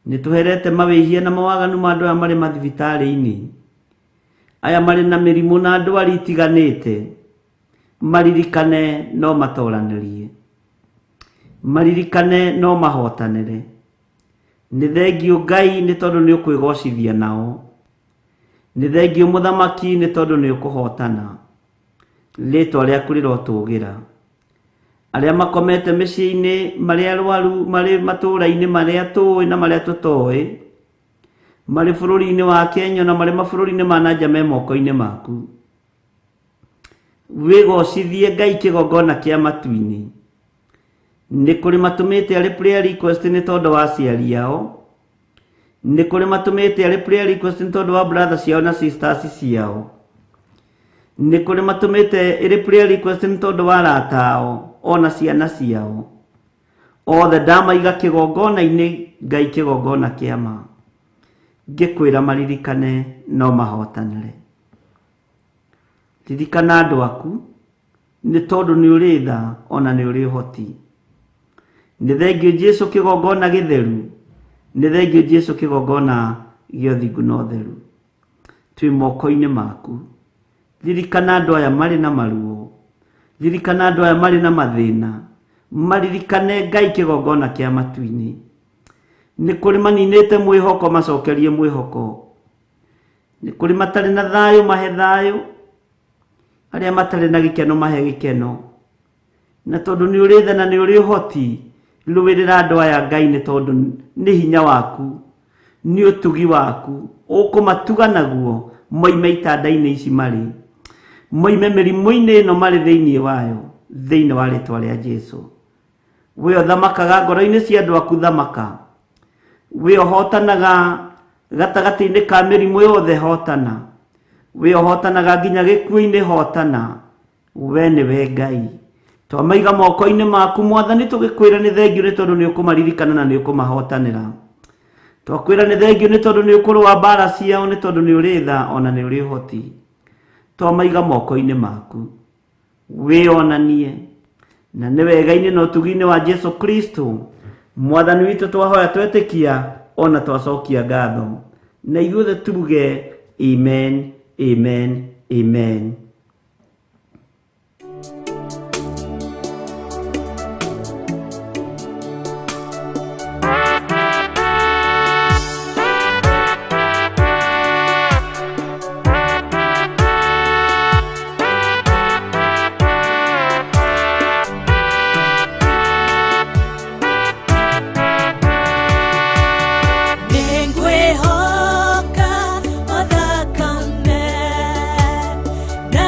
Nĩ tũherete mawĩhia na mawaganu ma andũ aya marĩ mathibitarĩ-inĩ, aya marĩ na mĩrimũ na ndwari itiganĩte. Maririkane no matoranĩrie, maririkane no mahotanĩre. Nĩ thengiũ Ngai nĩ tondũ nĩ ũkwĩgocithia nao. Nĩ thengiũ Mũthamaki nĩ tondũ nĩ ũkũhotana. Rĩĩtwa rĩaku rĩrotũũgĩra. Arĩa makomete mĩciĩ-inĩ, marĩa arwaru marĩ matũũra-inĩ marĩa tũĩ na marĩa tũtoĩ, marĩ bũrũri-inĩ wa Kenya na marĩ mabũrũri-inĩ ma nanja me moko-inĩ maku. Wĩgocithie Ngai kĩgongona kĩa matu-inĩ. Nĩ kũrĩ matũmĩte arĩ prayer request nĩ tondũ wa aciari ao. Nĩ kũrĩ matũmĩte arĩ prayer request nĩ tondũ wa brother ciao na sisters ciao. Nĩ kũrĩ matũmĩte arĩ prayer request nĩ tondũ wa arata ao ona ciana ciao. Othe ndamaiga kĩgongona-inĩ, Ngai kĩgongona kĩa ma. Ngĩkwĩra maririkane no mahotanĩre. Ririkana andũ aku nĩ tondũ nĩ ũrĩ tha ona nĩ ũrĩ ũhoti. Nĩ thengiũ Jesu kĩgongona gĩtheru. Nĩ thengiũ Jesu kĩgongona gĩa ũthingu na ũtheru. Twĩ moko-inĩ maku. Ririkana andũ aya marĩ na maruo. Ririkana andũ aya marĩ na mathĩna. Maririkane Ngai kĩgongona kĩa matu-inĩ. Nĩ kũrĩ maninĩte mwĩhoko, macokerie mwĩhoko. Nĩ kũrĩ matarĩ na thayũ, mahe thayũ. Arĩa matarĩ na gĩkeno, mahe gĩkeno. Na tondũ nĩ ũrĩ tha na nĩ ũrĩ ũhoti, rũĩrĩra andũ aya Ngai nĩ tondũ nĩ hinya waku, nĩ ũtugi waku. Ũkũmatuga naguo moime itanda-inĩ ici marĩ, moime mĩrimũ-inĩ ĩno marĩ thĩinĩ wayo, thĩinĩ wa rĩĩtwa rĩa Jesu. We ũthamakaga ngoro-inĩ cia andũ aku, thamaka. We ũhotanaga gatagatĩ-inĩ ka mĩrimũ yothe, hotana. We ũhotanaga nginya gĩkuũ-inĩ, hotana. We nĩwe Ngai. Twamaiga moko-inĩ maku Mwathani, tũgĩkwĩra nĩ thengiũ nĩ tondũ nĩ ũkũmaririkana na nĩ ũkũmahotanĩra. Twakwĩra nĩ thengiũ nĩ tondũ nĩ ũkũrũa mbara ciao, nĩ tondũ nĩ ũrĩ tha ona nĩ ũrĩ ũhoti. Twamaiga moko-inĩ maku, wĩonanie. Na nĩ wega-inĩ na ũtugi-inĩ wa Jesu Kristo Mwathani witũ twahoya twetĩkia ona twacokia ngatho. Na ithuothe tuge amen, amen, amen. Nengwehoka othakame na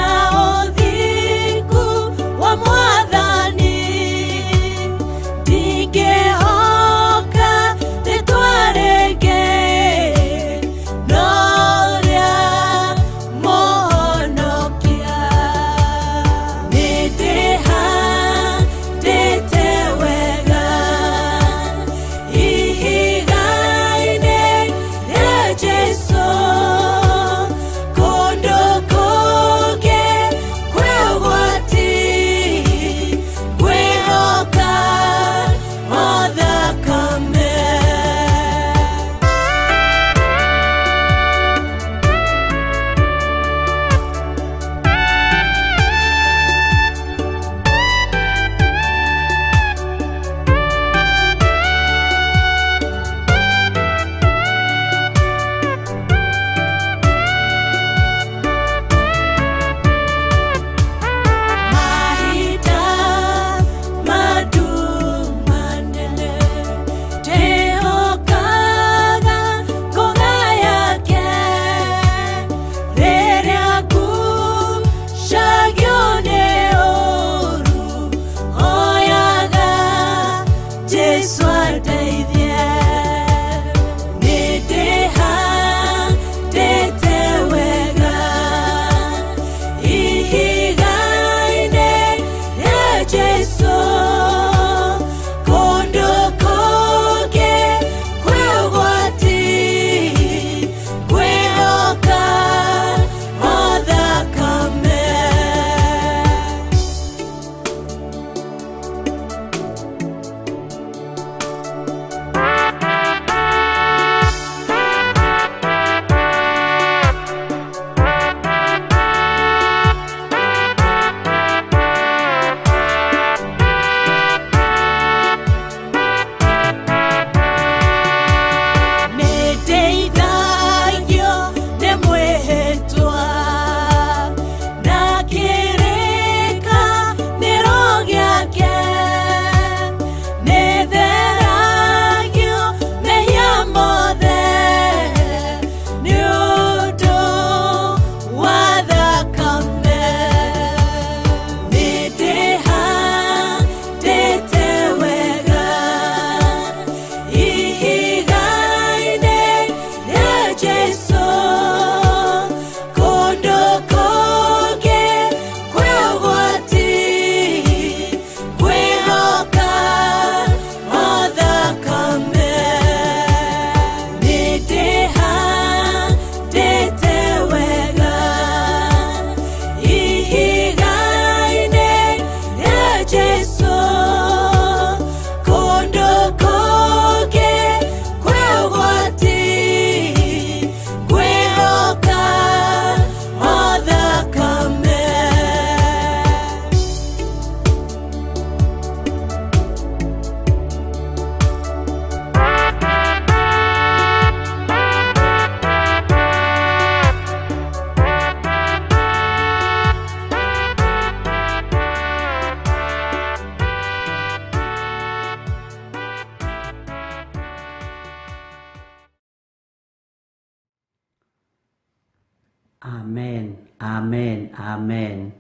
Amen, amen, amen.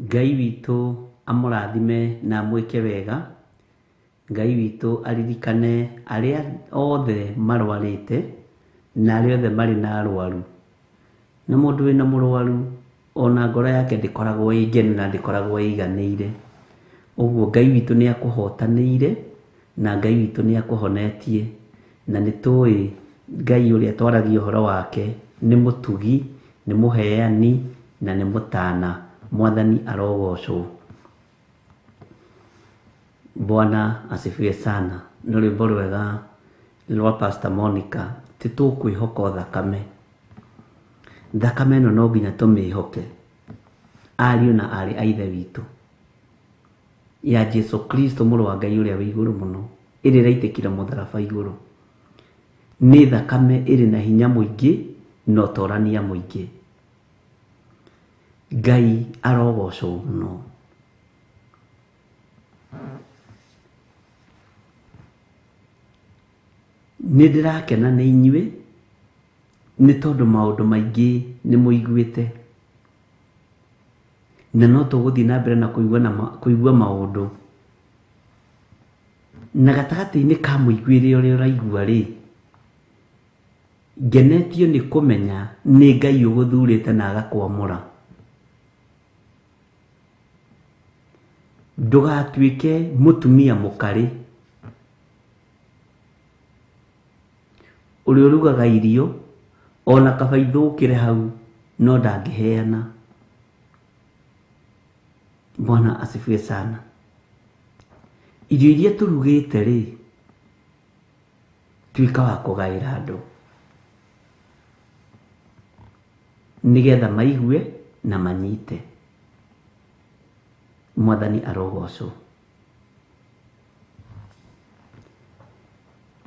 Ngai witũ amũrathime na mwĩke wega. Ngai witũ aririkane arĩa othe marwarĩte na arĩa othe marĩ na arwaru. Na mũndũ wĩna mũrwaru ona ngoro yake ndĩkoragwo ĩngenu na ndĩkoragwo ĩiganĩire. Ũguo Ngai witũ nĩ akũhotanĩire na Ngai witũ nĩ akũhonetie, na nĩ tũĩ Ngai ũrĩa twaragia ũhoro wake nĩ mũtugi, nĩ mũheani na nĩ mũtana. Mwathani arogocwo. Bwana asifiwe sana. Nĩ rwĩmbo rwega rwa Pastor Monica. Titũkwĩhoka thakame. Thakame ĩno no nginya tũmĩhoke. Ariũ na arĩ a ithe witũ ya Jesu Kristo mũrũ wa Ngai ũrĩa wĩ igũrũ mũno, ĩrĩa ĩraitĩkire mũtharaba igũrũ. Nĩ thakame ĩrĩ na hinya mũingĩ na ũtorania mũingĩ. Ngai arogocwo mũno. Nĩ ndĩrakena nĩ inyuĩ nĩ tondũ maũndũ maingĩ nĩ mũiguĩte, na no tũgũthiĩ na mbere na kũigua maũndũ. Na gatagatĩ-inĩ ka mũiguĩre ũrĩa ũraigua rĩ, ngenetio nĩ kũmenya nĩ Ngai ũgũthurĩte na agakwamũra. Ndũgatuĩke mũtumia mũkarĩ ũrĩa ũrugaga irio ona kaba ithũkĩre hau no ndangĩheana. Bwana asifiwe sana. Irio iria tũrugĩte rĩ, tuĩka wa kũgaĩra andũ nĩgetha maigue na manyite. Mwathani arogocwo.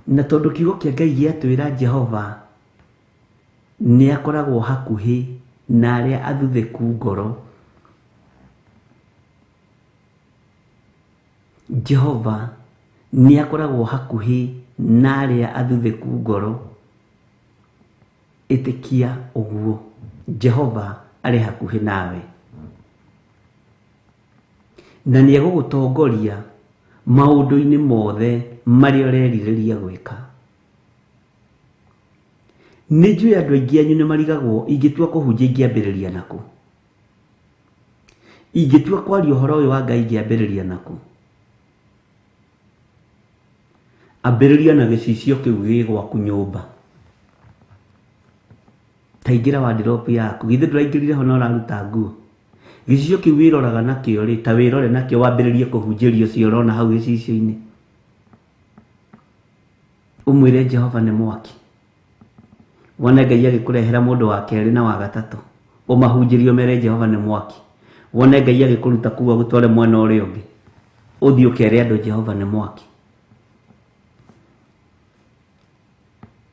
Na tondũ kiugo kĩa Ngai gĩatwĩra Jehova nĩ akoragwo hakuhĩ na arĩa athuthĩku ngoro. Jehova nĩ akoragwo hakuhĩ na arĩa athuthĩku ngoro. Ĩtĩkia ũguo, Jehova arĩ hakuhĩ nawe na nĩ egũgũtongoria maũndũ-inĩ mothe marĩa ũrerirĩria gwĩka. Nĩ njũĩ andũ aingĩ anyu nĩ marigagwo ingĩtua kũhunjia ingĩambĩrĩria nakũ, ingĩtua kwaria ũhoro ũyũ wa Ngai ingĩambĩrĩria nakũ. Ambĩrĩria na gĩcicio kĩu gĩ gwaku nyũmba. Ta ingĩra wardrobe yaku, githĩ ndũraingĩrire ho na ũraruta nguo? Gĩcicio kĩu wĩroraga nakĩo rĩ, ta wĩrore nakĩo wambĩrĩrie kũhunjĩria ũcio ũrona hau gĩcicio-inĩ. Ũmwĩre Jehova nĩ mwaki, wone Ngai agĩkũrehera mũndũ wa kerĩ na wa gatatũ, ũmahunjĩrie ũmere Jehova nĩ mwaki. Wone Ngai agĩkũruta kuo gũtware mwena ũrĩa ũngĩ, ũthiĩ ũkere andũ Jehova nĩ mwaki.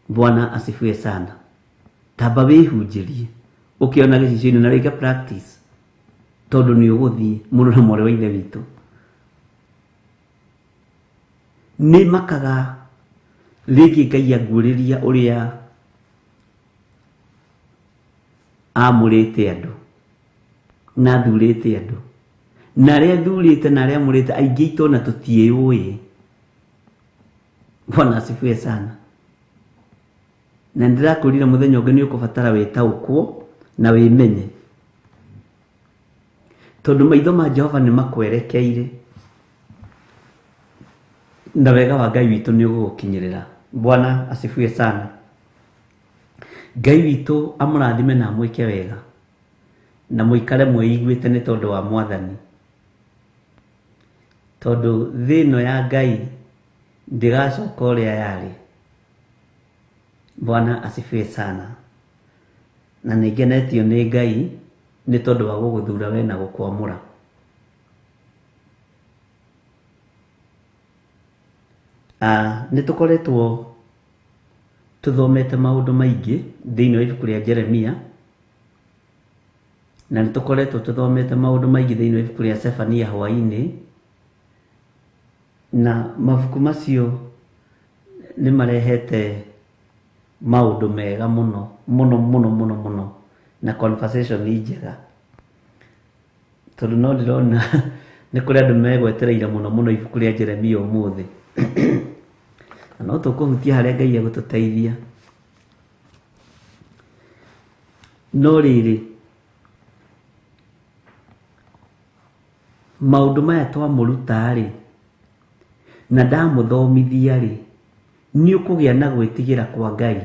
Bwana asifiwe sana. Tamba wĩhunjĩrie ũkĩona gĩcicio-inĩ na rĩka practice, tondũ nĩ ũgũthiĩ mũndũ na mwarĩ wa ithe witũ. Nĩ makaga rĩngĩ Ngai aguũrĩria ũrĩa amũrĩte andũ na athurĩte andũ, na arĩa athurĩte na arĩa amũrĩte aingĩ itũ na tũtiĩũĩ. Bwana asifiwe sana. Na ndĩrakũrire mũthenya ũngĩ nĩ ũkũbatara wĩtaũkwo na wĩmenye, tondũ maitho ma Jehova nĩ makwerekeire na wega wa Ngai witũ nĩ ũgũgũkinyĩrĩra. Bwana asifiwe sana. Ngai witũ amũrathime na amwĩke wega na mũikare mwĩiguĩte nĩ tondũ wa Mwathani, tondũ thĩ ĩno ya Ngai ndĩgacoka ũrĩa yarĩ. Bwana asifiwe sana. Na nĩngenetio nĩ Ngai nĩ tondũ wa gũgũthura we na gũkwamũra. Nĩ tũkoretwo tũthomete maũndũ maingĩ thĩinĩ wa ibuku rĩa Jeremia, na nĩ tũkoretwo tũthomete maũndũ maingĩ thĩinĩ wa ibuku rĩa Sefania hwa-ini, na mabuku macio nĩ marehete maũndũ mega mũno mũno mũno mũno mũno na conversation ni njega, tondũ no ndĩrona nĩ kũrĩ andũ megwetereire mũno mũno ibuku rĩa Jeremia ũmũthĩ. Na no tũkũhutia harĩa Ngai agũtũteithia. No rĩrĩ, maũndũ maya twamũruta rĩ na ndamũthomithia rĩ, nĩ ũkũgĩa na gwĩtigĩra kwa Ngai,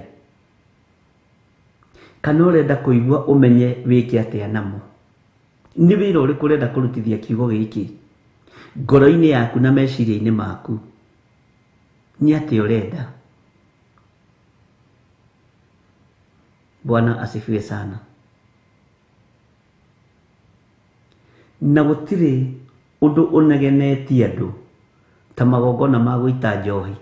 kana ũrenda kũigua ũmenye wĩke atĩa namo? Nĩ wĩra ũrĩkũ ũrenda kũrutithia kiugo gĩkĩ ngoro-inĩ yaku na meciria-inĩ maku? Nĩ atĩ ũrenda? Bwana asifiwe sana. Na gũtirĩ ũndũ ũnegenetie andũ ta magongona ma gũita njohi.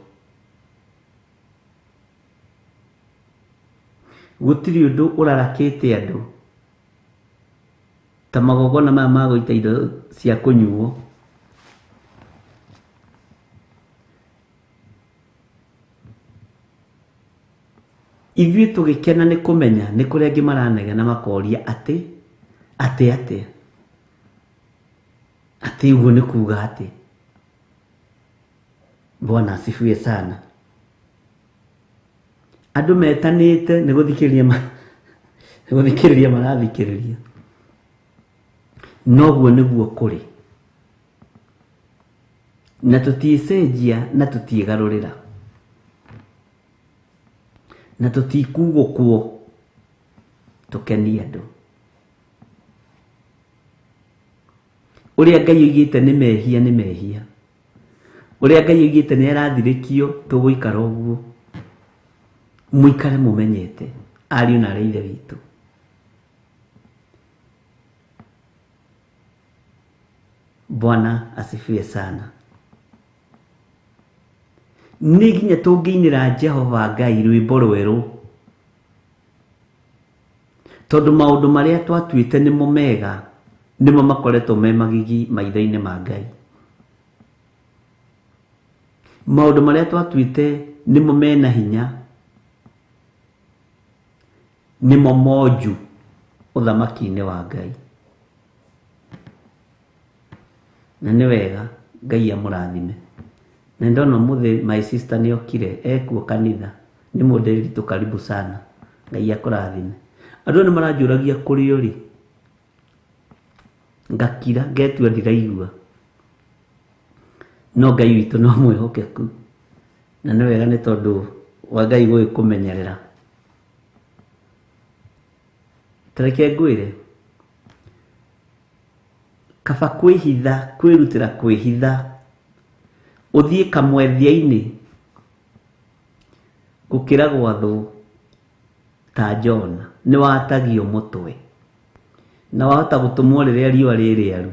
Gũtirĩ ũndũ ũrarakĩte andũ ta magongona maya ma gũita indo cia kũnyuo. Ithuĩ tũgĩkena nĩ kũmenya nĩ kũrĩ angĩ maranegena makoria atĩ ũguo nĩ kuuga atĩ. Bwana asifiwe sana. Andũ metanĩte nĩ gũthikĩrĩria marathikĩrĩria. Noguo nĩguo kũrĩ, na tũtiĩcenjia na tũtiĩgarũrĩra, na tũtikugũkwo tũkenie andũ. Ũrĩa Ngai oigĩte nĩ mehia nĩ mehia. Ũrĩa Ngai oigĩte nĩ arathirĩkio, tũgũikara ũguo. Mũikare mũmenyete ariũ na arĩa ithe witũ. Bwana asifiwe sana. Nĩ nginya tũngĩinĩra Jehova Ngai rwĩmbo rwerũ, tondũ maũndũ marĩa twatuĩte nĩmo mega nĩmo makoretwo me magigi maitho-inĩ ma Ngai. Maũndũ marĩa twatuĩte nĩmo mena hinya nĩmo monju ũthamaki-inĩ wa Ngai. Na nĩ wega Ngai amũrathime. Na ndona muthe my sister ni okire ekuo kanitha ni modeli tu karibu sana Ngai akurathime. Andu ni maranjuragia kuri uri ngakira ngetua ndiraigua no Ngai witu no mwihokeku na ni wega ni tondu wa Ngai gwe kumenyerera. Tareke ngwire kaba kwihitha kwirutira kwihitha uthie kamwethia-ini gukira gwathu ta Jona ni watagio mutwe na wahota gutumwo riria riua ririaru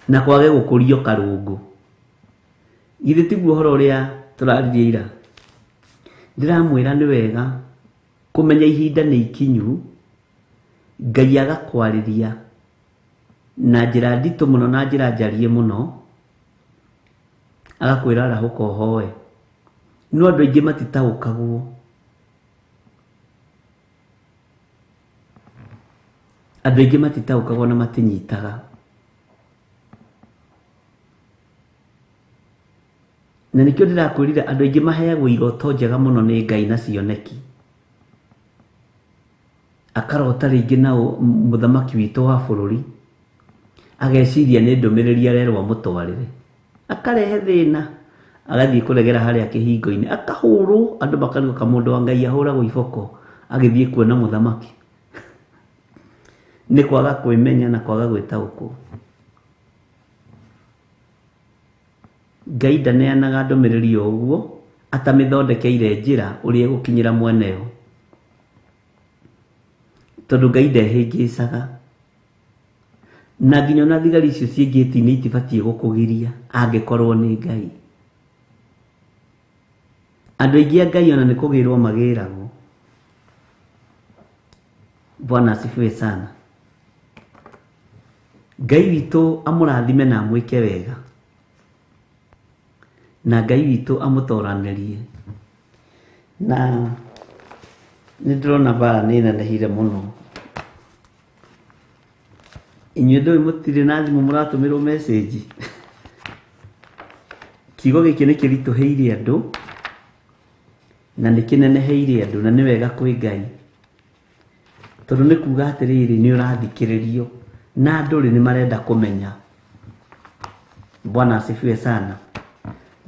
na kwage gukurio karungu. Githĩ tiguo horo uria turaririe ira? Ndiramwira ni wega kumenya ihinda ni ikinyu, Ngai agakwariria na njira nditu muno na njira njarie muno, agakwira arahuka uhoe. No andu aingi matitaukagwo, andu aingi matitaukagwo na matinyitaga. Na nikio ndirakwirire andu aingi maheagwo iroto njega muno ni Ngai na cioneki. Akarota ringi na muthamaki witu wa bururi, ageciria ni ndumiriri arerwa mutwarire, akarehe thina, agathie kuregera haria kihingo-ini, akahurwo, andu makaruka mundu wa Ngai ahuragwo iboko agithie kuona muthamaki. Ni kwaga kwimenya na kwaga gwitaukwo. Ngai ndaneanaga ndumiriri o uguo atamithondekeire njira uria egukinyira mweneo, tondu Ngai ndehingicaga na nginya na thigari icio ciengĩti-inĩ itibatie gukugiria angikorwo ni Ngai. Andu aingi a Ngai ona ni kugirwo magiragwo. Bwana asifiwe sana. Ngai witu amurathime na amwike wega, na Ngai witu amutoranirie. Na nindrona bara ni nenehire muno. Inyuĩ ndũĩ mũtirĩ na thimũ mũratũmĩrwo message. Kiugo gĩkĩ nĩ kĩritũhĩire andũ na nĩ kĩneneheire andũ, na nĩ wega kwĩ Ngai, tondũ nĩ kuuga atĩrĩrĩ nĩ ũrathikĩrĩrio na andũ nĩ marenda kũmenya. Bwana asifiwe sana.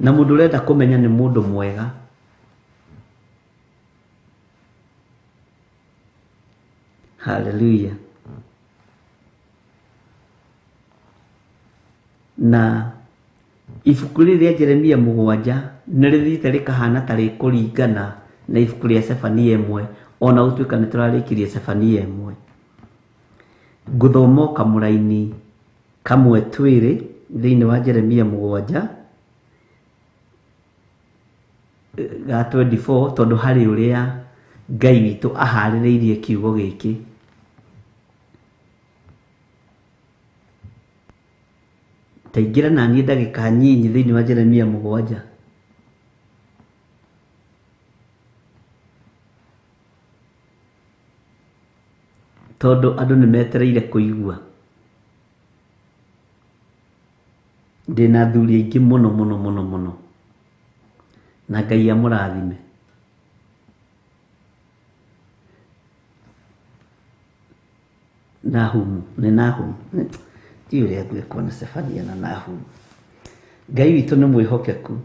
Na mũndũ ũrenda kũmenya nĩ mũndũ mwega. Hallelujah. Na ibuku rĩrĩa Jeremia 7 nĩ rĩthiĩte rĩkahana ta rĩkũringana na ibuku rĩa Sefania 1, ona gũtuĩka nĩ tũrarĩkirie Sefania 1. Ngũthoma kamũraini kamwe twĩrĩ thĩinĩ wa Jeremia 7 ga 24, tondũ harĩ ũrĩa Ngai witũ aharĩrĩirie kiugo gĩkĩ. Taingira na niĩ ndagĩka nyinyi thĩinĩ wa Jeremia 7. Tondũ andũ nĩ metereire kũigua. Ndĩna athuri aingĩ mũno mũno mũno mũno, na Ngai amũrathime. Nahumu, nĩ Nahumu. Ti ũrĩa ngwĩkwo na Sefania na Nahumu. Ngai witũ nĩ mwĩhokeku.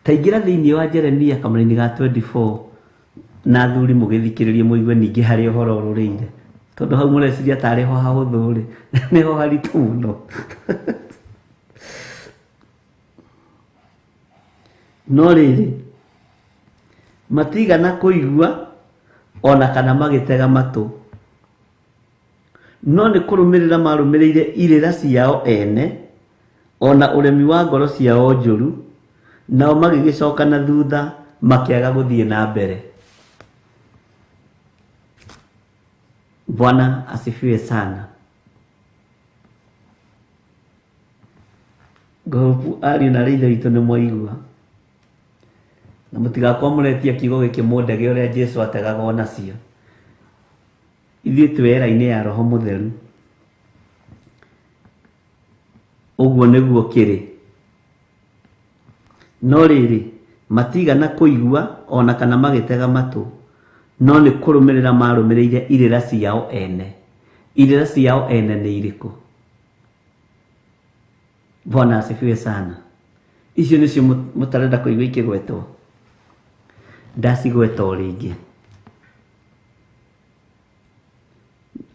Taingira thĩinĩ wa Jeremia kamũraini ga 24 na athuri mũgĩthikĩrĩrie mũigue ningĩ harĩ ũhoro ũrũrĩire, tondũ hau mũreciria tarĩ ho hahũthũ rĩ, nĩho haritũ mũno. No rĩrĩ matigana kũigua ona kana magĩtega matũ, no nĩ kũrũmĩrĩra marũmĩrĩire irĩra ciao ene ona ũremi wa ngoro ciao njũru, nao magĩgĩcoka na thutha makĩaga gũthiĩ na mbere. Bwana asifiwe sana. Ngopu ari na rĩitho itũ nĩ mwaigua, na mũtigakorwo mũretia kiugo gĩkĩ mũndege ũrĩa Jesu ategaga onacio. Ithuĩ twĩra-inĩ ya Roho Mũtheru, ũguo nĩguo kĩrĩ. no rĩrĩ matigana kũigua ona kana magĩtega matũ, no nĩ kũrũmĩrĩra marũmĩrĩire irĩra ciao ene. Irĩra ciao ene nĩ irĩkũ? Bwana asifiwe sana. Icio nĩcio mũtarenda kũigua ikĩgwetwo. Ndacigweta o rĩngĩ.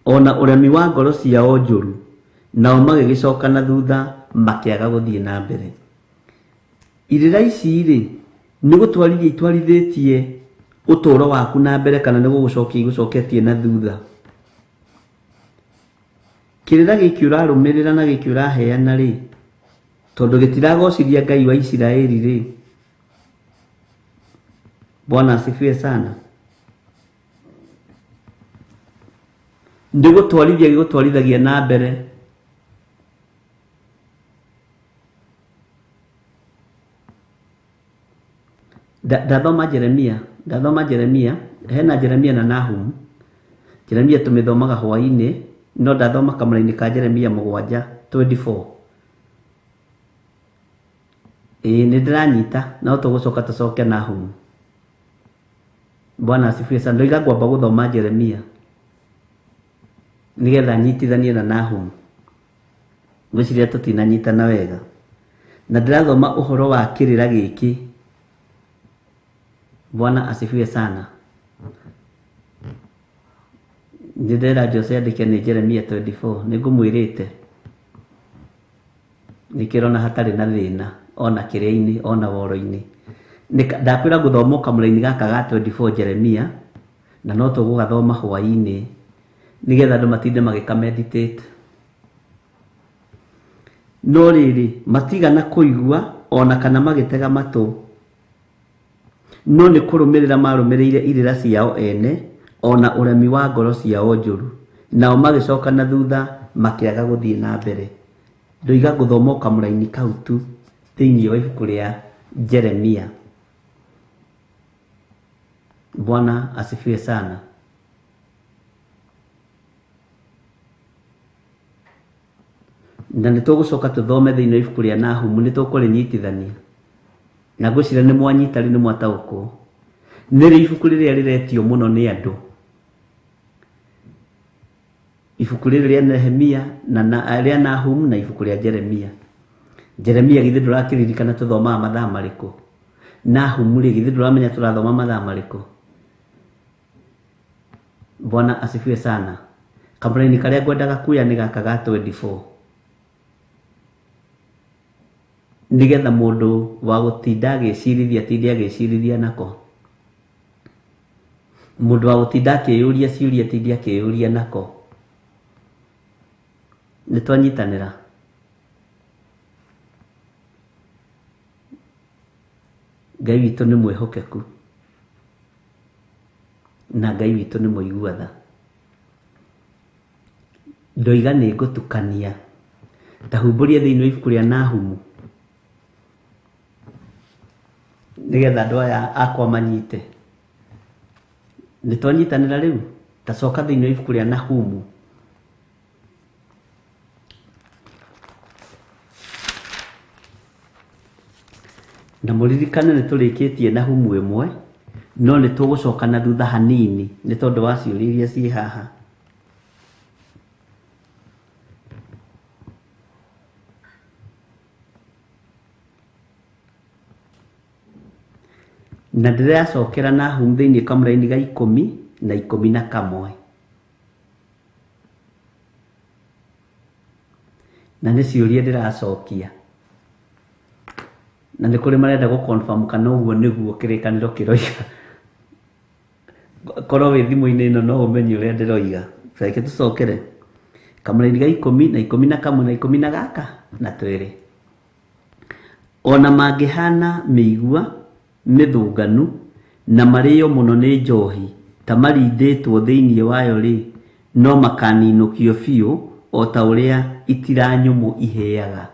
Ona ũremi wa ngoro ciao njũru, nao magĩgĩcoka na thutha makĩaga gũthiĩ na mbere. Irĩra ici rĩ nĩ gũtwarithia itwarithĩtie ũtũũro waku na mbere kana nĩ gũgũcokia igũcoketie na thutha? Kĩrĩra gĩkĩ ũrarũmĩrĩra na gĩkĩ ũraheana rĩ, tondũ gĩtiragocithia Ngai wa Isiraeli rĩ. Bwana asifiwe sana. Nĩ gũtwarithia gĩgũtwarithagia na mbere. Ndathoma Jeremia, hena Jeremia na Nahum. Jeremia tũmĩthomaga hwa-ini, no ndathoma kamũra-inĩ ka Jeremia 7:24. Nĩ ndĩranyita, no tũgũcoka tũcoke Nahum. Bwana asifiwe sana. Ndoiga ngwamba gũthoma Jeremia nigetha nyitithanie na Nahum. Ngwĩciria tũtinanyitana wega. Na ndĩrathoma ũhoro wa kĩrĩra gĩkĩ. Bwana asifiwe sana. Ndĩrenda Jose andĩke nĩ Jeremia 24. Nĩngũmwĩrĩte nĩkĩrona hatarĩ na thĩna ona kĩrĩa-inĩ ona woro-inĩ. Ndakwĩra gũthoma kamũra-inĩ gaka ga 24 Jeremia, na no tũgũgathoma hwa-ini nigetha andũ matinde magĩka-meditate. No rĩrĩ matigana kũigua ona kana magĩtega matũ, no nĩ kũrũmĩrĩra marũmĩrĩire irĩra ciao ene ona ũremi wa ngoro ciao njũru, nao magĩcoka na thutha makĩaga gũthiĩ na mbere. Ndoiga gũthoma kamũra-inĩ kau tu thĩinĩ wa ibuku rĩa Jeremia. Bwana asifiwe sana. Na nĩ tũgũcoka tũthome thĩinĩ wa ibuku rĩa Nahum, nĩ tũkũrĩnyitithania. Na ngwĩciria nĩ mwanyita nĩ mwataũkwo. Nĩ ibuku rĩrĩa rĩretio mũno nĩ andũ. Ibuku rĩrĩ rĩa Nehemia na rĩa Nahum na ibuku rĩa Jeremia. Jeremia githĩ ndũrakĩririkana tũthomaga mathaa marĩkũ? Nahum rĩ githĩ ndũramenya tũrathoma mathaa marĩkũ? Bwana asifiwe sana. Kamũra-inĩ karĩa ngwendaga kuoya nĩ gaka ga 24. Nigetha mũndũ wa gũtinda agĩcirithia nako. Mũndũ wa gũtinda akĩyũria ciũria tindia akĩyũria nako. Nĩ twanyitanĩra. Ngai witũ nĩ mwĩhokeku. Na Ngai witũ nĩ mũigua tha. Ndoiga nĩ ngũtukania. Tahumbũria thĩinĩ wa ibuku rĩa Nahumu nigetha andũ aya akwa manyite. Nĩ twanyitanĩra rĩu. Tacoka thĩinĩ wa ibuku rĩa Nahumu. Na mũririkane nĩ tũrĩkĩtie Nahumu 1, no nĩ tũgũcoka na thutha hanini nĩ tondũ wa ciũria iria ciĩ haha. Na ndĩracokera Nahumu thĩinĩ kamũra-inĩ ga 10 na 11. Na nĩ ciũria ndĩracokia. Na nĩ kũrĩ marenda gũ-confirm kana ũguo nĩguo kĩrĩkanĩro kĩroiga. Korwo wĩ thimũ-inĩ ĩno no ũmenye ũrĩa ndĩroiga. Reke tũcokere. Kamũra-inĩ ga 10 na 11 na 10 na gaka na 2. Ona mangĩhana mĩigua mĩthũnganu na marĩo mũno nĩ njohi ta marindĩtwo thĩinĩ wayo rĩ, no makaninũkio biũ o ta ũrĩa itiranyũmũ iheaga.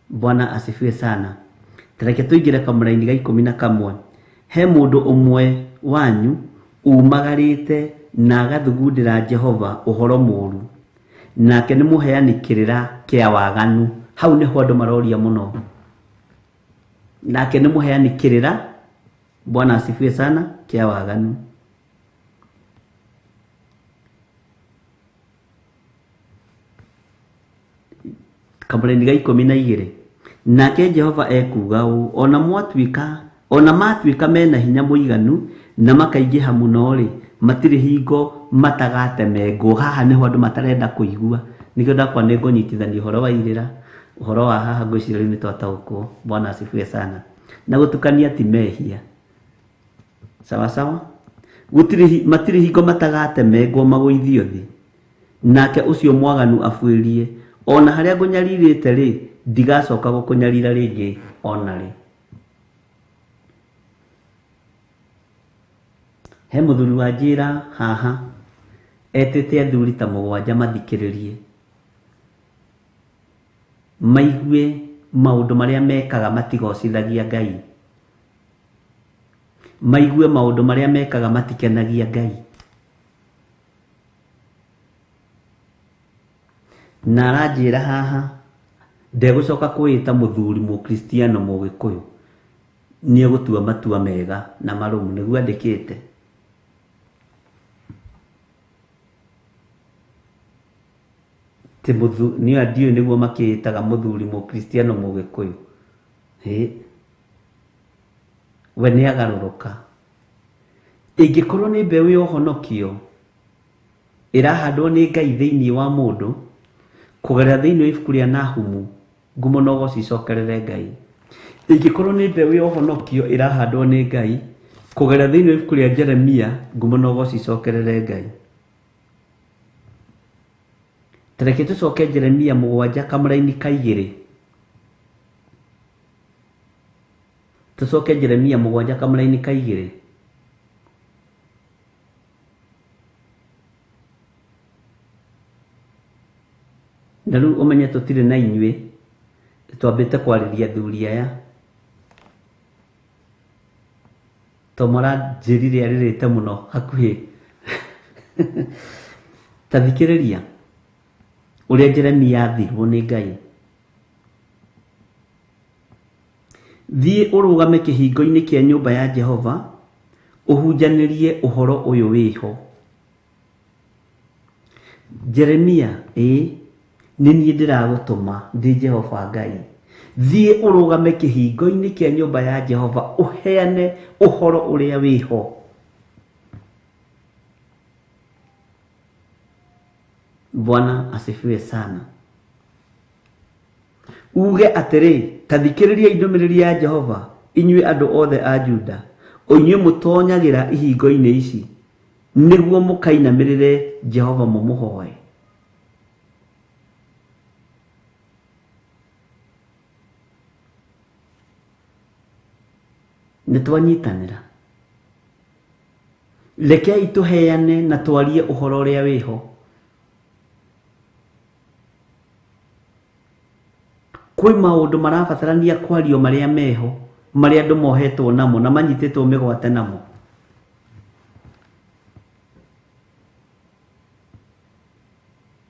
Bwana asifiwe sana. Tareke tũingĩre kamũra-inĩ ga 11. He mũndũ ũmwe wanyu umagarĩte na agathugundĩra Jehova ũhoro mũũru, nake nĩ mũheani kĩrĩra kĩa waganu hau nĩ ho andũ maroria mũno. Nake nĩ mũheani kĩrĩra, Bwana asifiwe sana, kĩa waganu. Kamũreni ga 12. Nake Jehova ekuga ũũ, ona matuĩka mena hinya mũiganu na makaingĩha mũno rĩ, matirĩ hingo matagatemengwo. Haha nĩho andũ matarenda kũigua, nĩkĩo ndakwa nĩ ngũnyitithania ũhoro wa irĩra, ũhoro wa haha ngwĩciria rĩu nĩ twataũkwo. Bwana asifiwe sana. Na gũtukania ti mehia, sawa sawa. Matirĩ hingo matagatemengwo magũithio thĩ, nake ũcio mwaganu abuĩrie. Ona harĩa ngũnyarirĩte rĩ, ndigacoka gũkũnyarira rĩngĩ ona rĩ. He mũthuri wa njĩra haha etĩte athuri ta 7 mathikĩrĩrie, maigue maũndũ marĩa mekaga matigocithagia Ngai, maigue maũndũ marĩa mekaga matikenagia Ngai. Na aranjĩra haha ndegũcoka kwĩta mũthuri mũkristiano mũgĩkũyũ, nĩ egũtua matua mega na marũmu, nĩguo andĩkĩte. Nĩ ndiũĩ nĩguo makĩĩtaga mũthuri mũkristiano mũgĩkũyũ. We nĩ agarũrũka. Ĩngĩkorwo nĩ mbeũ ya ũhonokio ĩrahandwo nĩ Ngai thĩinĩ wa mũndũ, kũgerera thĩinĩ wa ibuku rĩa Nahumu, ngumo no gũcicokerere Ngai. Ĩngĩkorwo nĩ mbeũ ya ũhonokio ĩrahandwo nĩ Ngai, kũgerera thĩinĩ wa ibuku rĩa Jeremia, ngumo no gũcicokerere Ngai. Tareke tũcoke Jeremia 7 kamũra-inĩ ka 2. Tũcoke Jeremia 7 kamũra-inĩ ka 2. Na rĩu ũmenye tũtirĩ na inyuĩ, twambĩte kwarĩria athuri aya, to mũranjĩrire arĩrĩte mũno hakuhĩ. Ta thikĩrĩria ũrĩa Jeremia athirwo nĩ Ngai. Thiĩ ũrũgame kĩhingo-inĩ kĩa nyũmba ya Jehova, ũhunjanĩrie ũhoro ũyũ wĩho. Jeremia, nĩ niĩ ndĩragũtũma ndĩ Jehova Ngai. Thiĩ ũrũgame kĩhingo-inĩ kĩa nyũmba ya Jehova, ũheane ũhoro ũrĩa wĩho. Bwana asifiwe sana. Uge atĩrĩ, ta thikĩrĩriai ndũmĩrĩri ya Jehova, inyuĩ andũ othe a Juda, o inyuĩ mũtonyagĩra ihingo-inĩ ici, nĩguo mũkainamĩrĩre Jehova mũmũhoe. Nĩtwanyitanĩra. Rekei tũheane na twarie ũhoro ũrĩa wĩho. Kwĩ maũndũ marabatarania kwario marĩa meho, marĩa andũ mohetwo namo na manyitĩtwo mĩgwate namo.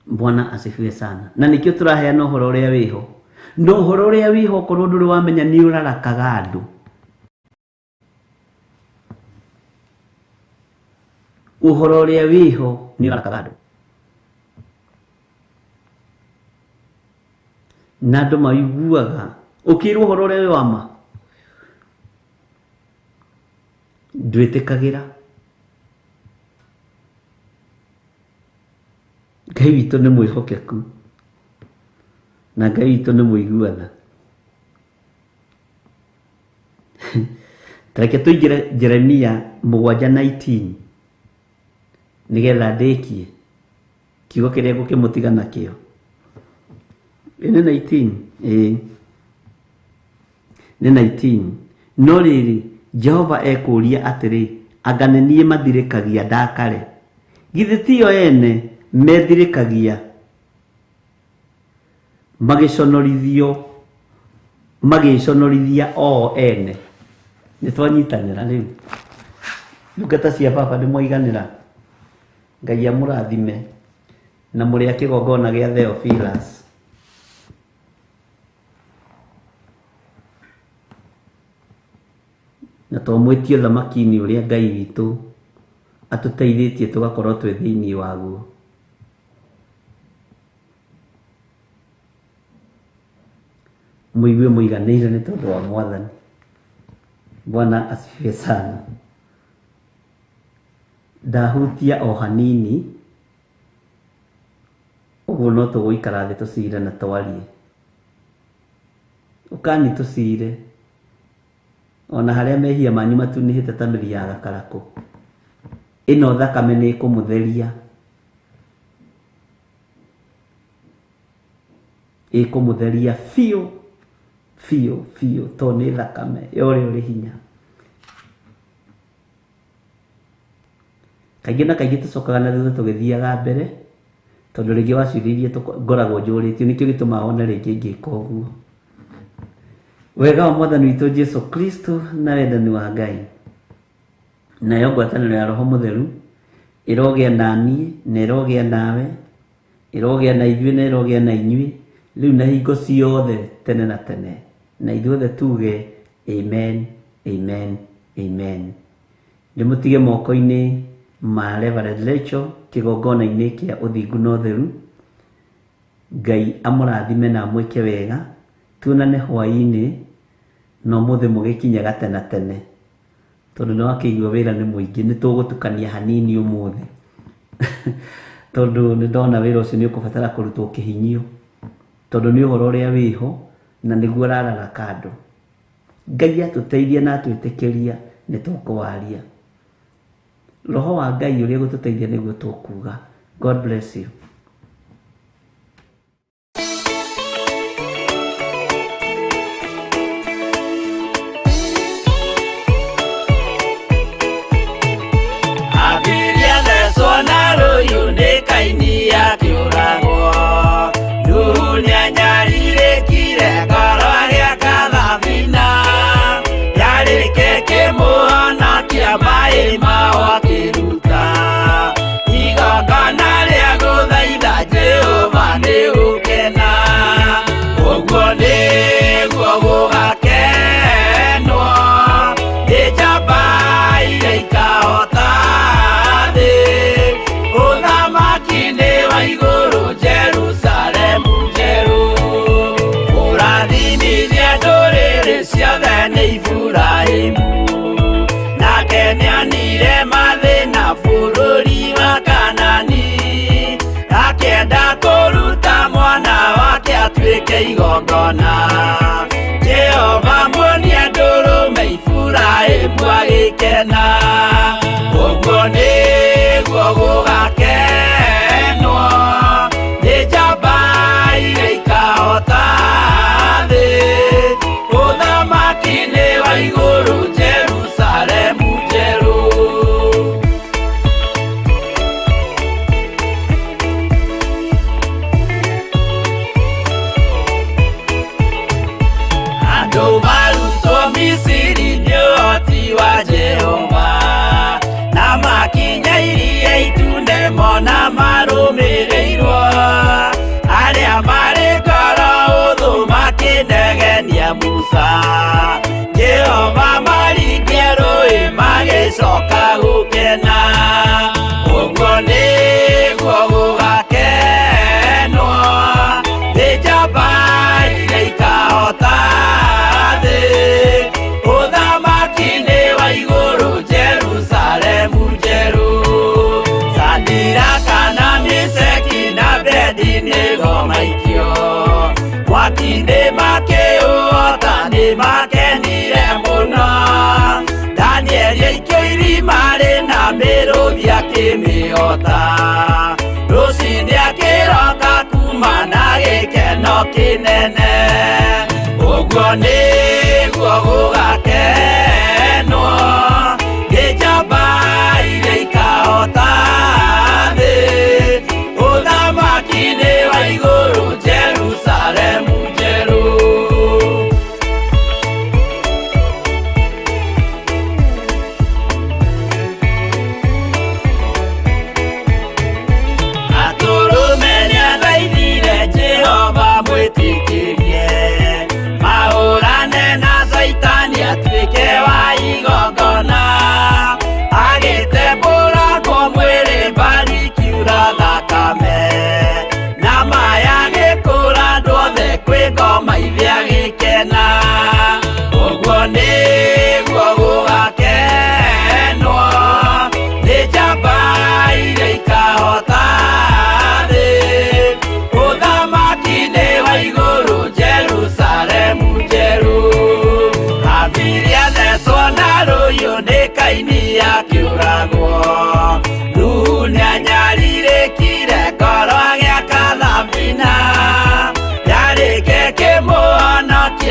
Bwana asifiwe sana. Na nĩkĩo tũraheana ũhoro ũrĩa wĩho. No ũhoro ũrĩa wĩho korwo ndũrĩ wamenya nĩ ũrarakaga andũ. Ũhoro ũrĩa wĩho nĩ ũrarakaga andũ. Na andũ maiguaga ũkĩrwo ũhoro ũrĩa wĩ wa ma, ndwĩtĩkagĩra. Ngai witũ nĩ mwĩhokeku na Ngai witũ nĩ mũiguana. Tareke tũingĩre Jeremia 7:19 nĩgetha ndĩkie kiugo kĩrĩa ngũkĩmũtiga nakĩo. Nĩ 19, nĩ 19. No rĩrĩ Jehova ekũria atĩrĩ, anga nĩ niĩ mathirĩkagia ndakare? Githĩ ti o ene methirĩkagia magĩconorithia o ene? Nĩtwanyitanĩra rĩu. Ndungata cia baba nĩmwaiganĩra. Ngai amũrathime na mũrĩa kĩgongona gĩa Theophilus. na twamwĩtie thamaki-inĩ ũrĩa Ngai witũ atũteithĩtie tũgakorwo twĩ thĩinĩ waguo. Mũigue mũiganĩire nĩ tondũ wa Mwathani. Bwana asifiwe sana. Ndahutia o hanini, ũguo no tũgũikara thĩ tũcire na twarie. Ũkani tũcire, ona harĩa mehia manyu matunĩhĩte ta mĩri ya gakarakũ. Ĩno thakame nĩ ĩkũmũtheria, ĩkũmũtheria biũ biũ biũ, to nĩ thakame yorĩ ũrĩ hinya. Kaingĩ na kaingĩ tũcokaga na thutha tũgĩthiaga mbere, tondũ rĩngĩ wacirĩirie ngoragwo njũrĩtio, nĩkĩo gĩtũmaga ona rĩngĩ ngĩka ũguo. Wega wa Mwathani witũ Jesu Kristo na wendani wa Ngai nayo ngwatanĩro ya Roho Mũtheru ĩrogĩa naniĩ na ĩrogĩa nawe, ĩrogĩa na ithuĩ na ĩrogĩa na inyuĩ rĩu na hingo ciothe tene na tene. Na ithuothe tuge amen, amen, amen. Ndĩmũtige moko-inĩ ma Reverend Rachel kĩgongona-inĩ kĩa ũthingu na ũtheru. Ngai amũrathime na amwĩke wega. Tuonane hwa-inĩ no mũthĩ mũgĩkinyaga tene tene, tondũ nĩ wakĩigua wĩra nĩ mũingĩ. Nĩ tũgũtukania hanini ũmũthĩ tondũ nĩ ndona wĩra ũcio nĩ ũkũbatara kũrutwo kĩhinyio, tondũ nĩ ũhoro ũrĩa wĩho na nĩguo rarara kando. Ngai atũteithia na atwĩtĩkĩria nĩ tũkũwaria. Roho wa Ngai ũrĩa gũtũteithia nĩguo tũkuga. God bless you. Kaini ya kiuragwo dunia nyarire kire kara ya kadhavina yarike kemuona kia mai mawa kiruta igakana ria guthaitha Jehova ni ukena uguo niguo gugakenwo ni njamba iria ikahota iguru Jerusalem jeru urathimithie ndũrĩrĩ ciothe nĩ Iburahĩmu nake nĩonire mathĩna bũrũri wa Kanani akĩenda kũruta mwana wake atuĩke igongona. Jehova muonie ndũrũme Iburahĩmu agĩkena ũguo nĩguo gũgakenwo nĩ njamba iria ikahota thĩ ũthamaki-inĩ wa igũrũ Jerusalemu njerũ. Andũ marutwo Misiri nĩ ũhoti wa Jehova na makinya iria itune mona marũmĩrĩirwo arĩa marĩ ngoro ũthũ makĩnegenia Musa. Jehova maringie rũĩ magĩcoka gũkena ũguo nĩguo gũgakenwo nĩ njamba iria ikahota thĩ ũthamaki-inĩ wa igũrũ Jerusalemu njerũ. Sandiraka na Meshaki na Abedinego maikio mwaki-inĩ makĩũhota nĩ makenire mũno. Danieli aikio irima rĩna mĩrũthi akĩmĩhota rũciinĩ akĩroka kuma na gĩkeno kĩnene ũguo nĩguo gũgakenwo nĩ njamba iria ikahota thĩ ũthamaki-inĩ wa igũrũ Jerusalemu njerũ. Atũrũme nĩathaithire Jehova mwĩtĩkĩrie mahũrane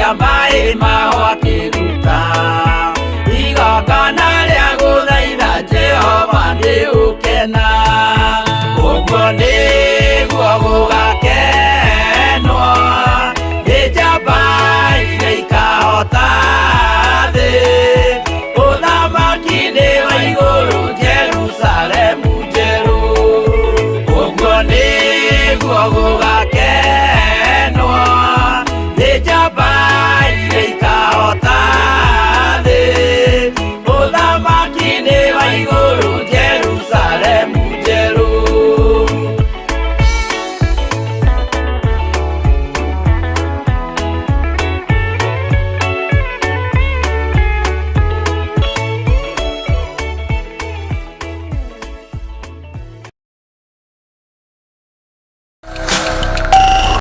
rĩa maĩ mahwa kĩruta igongona rĩa gũthaitha Jehova nĩ ũkena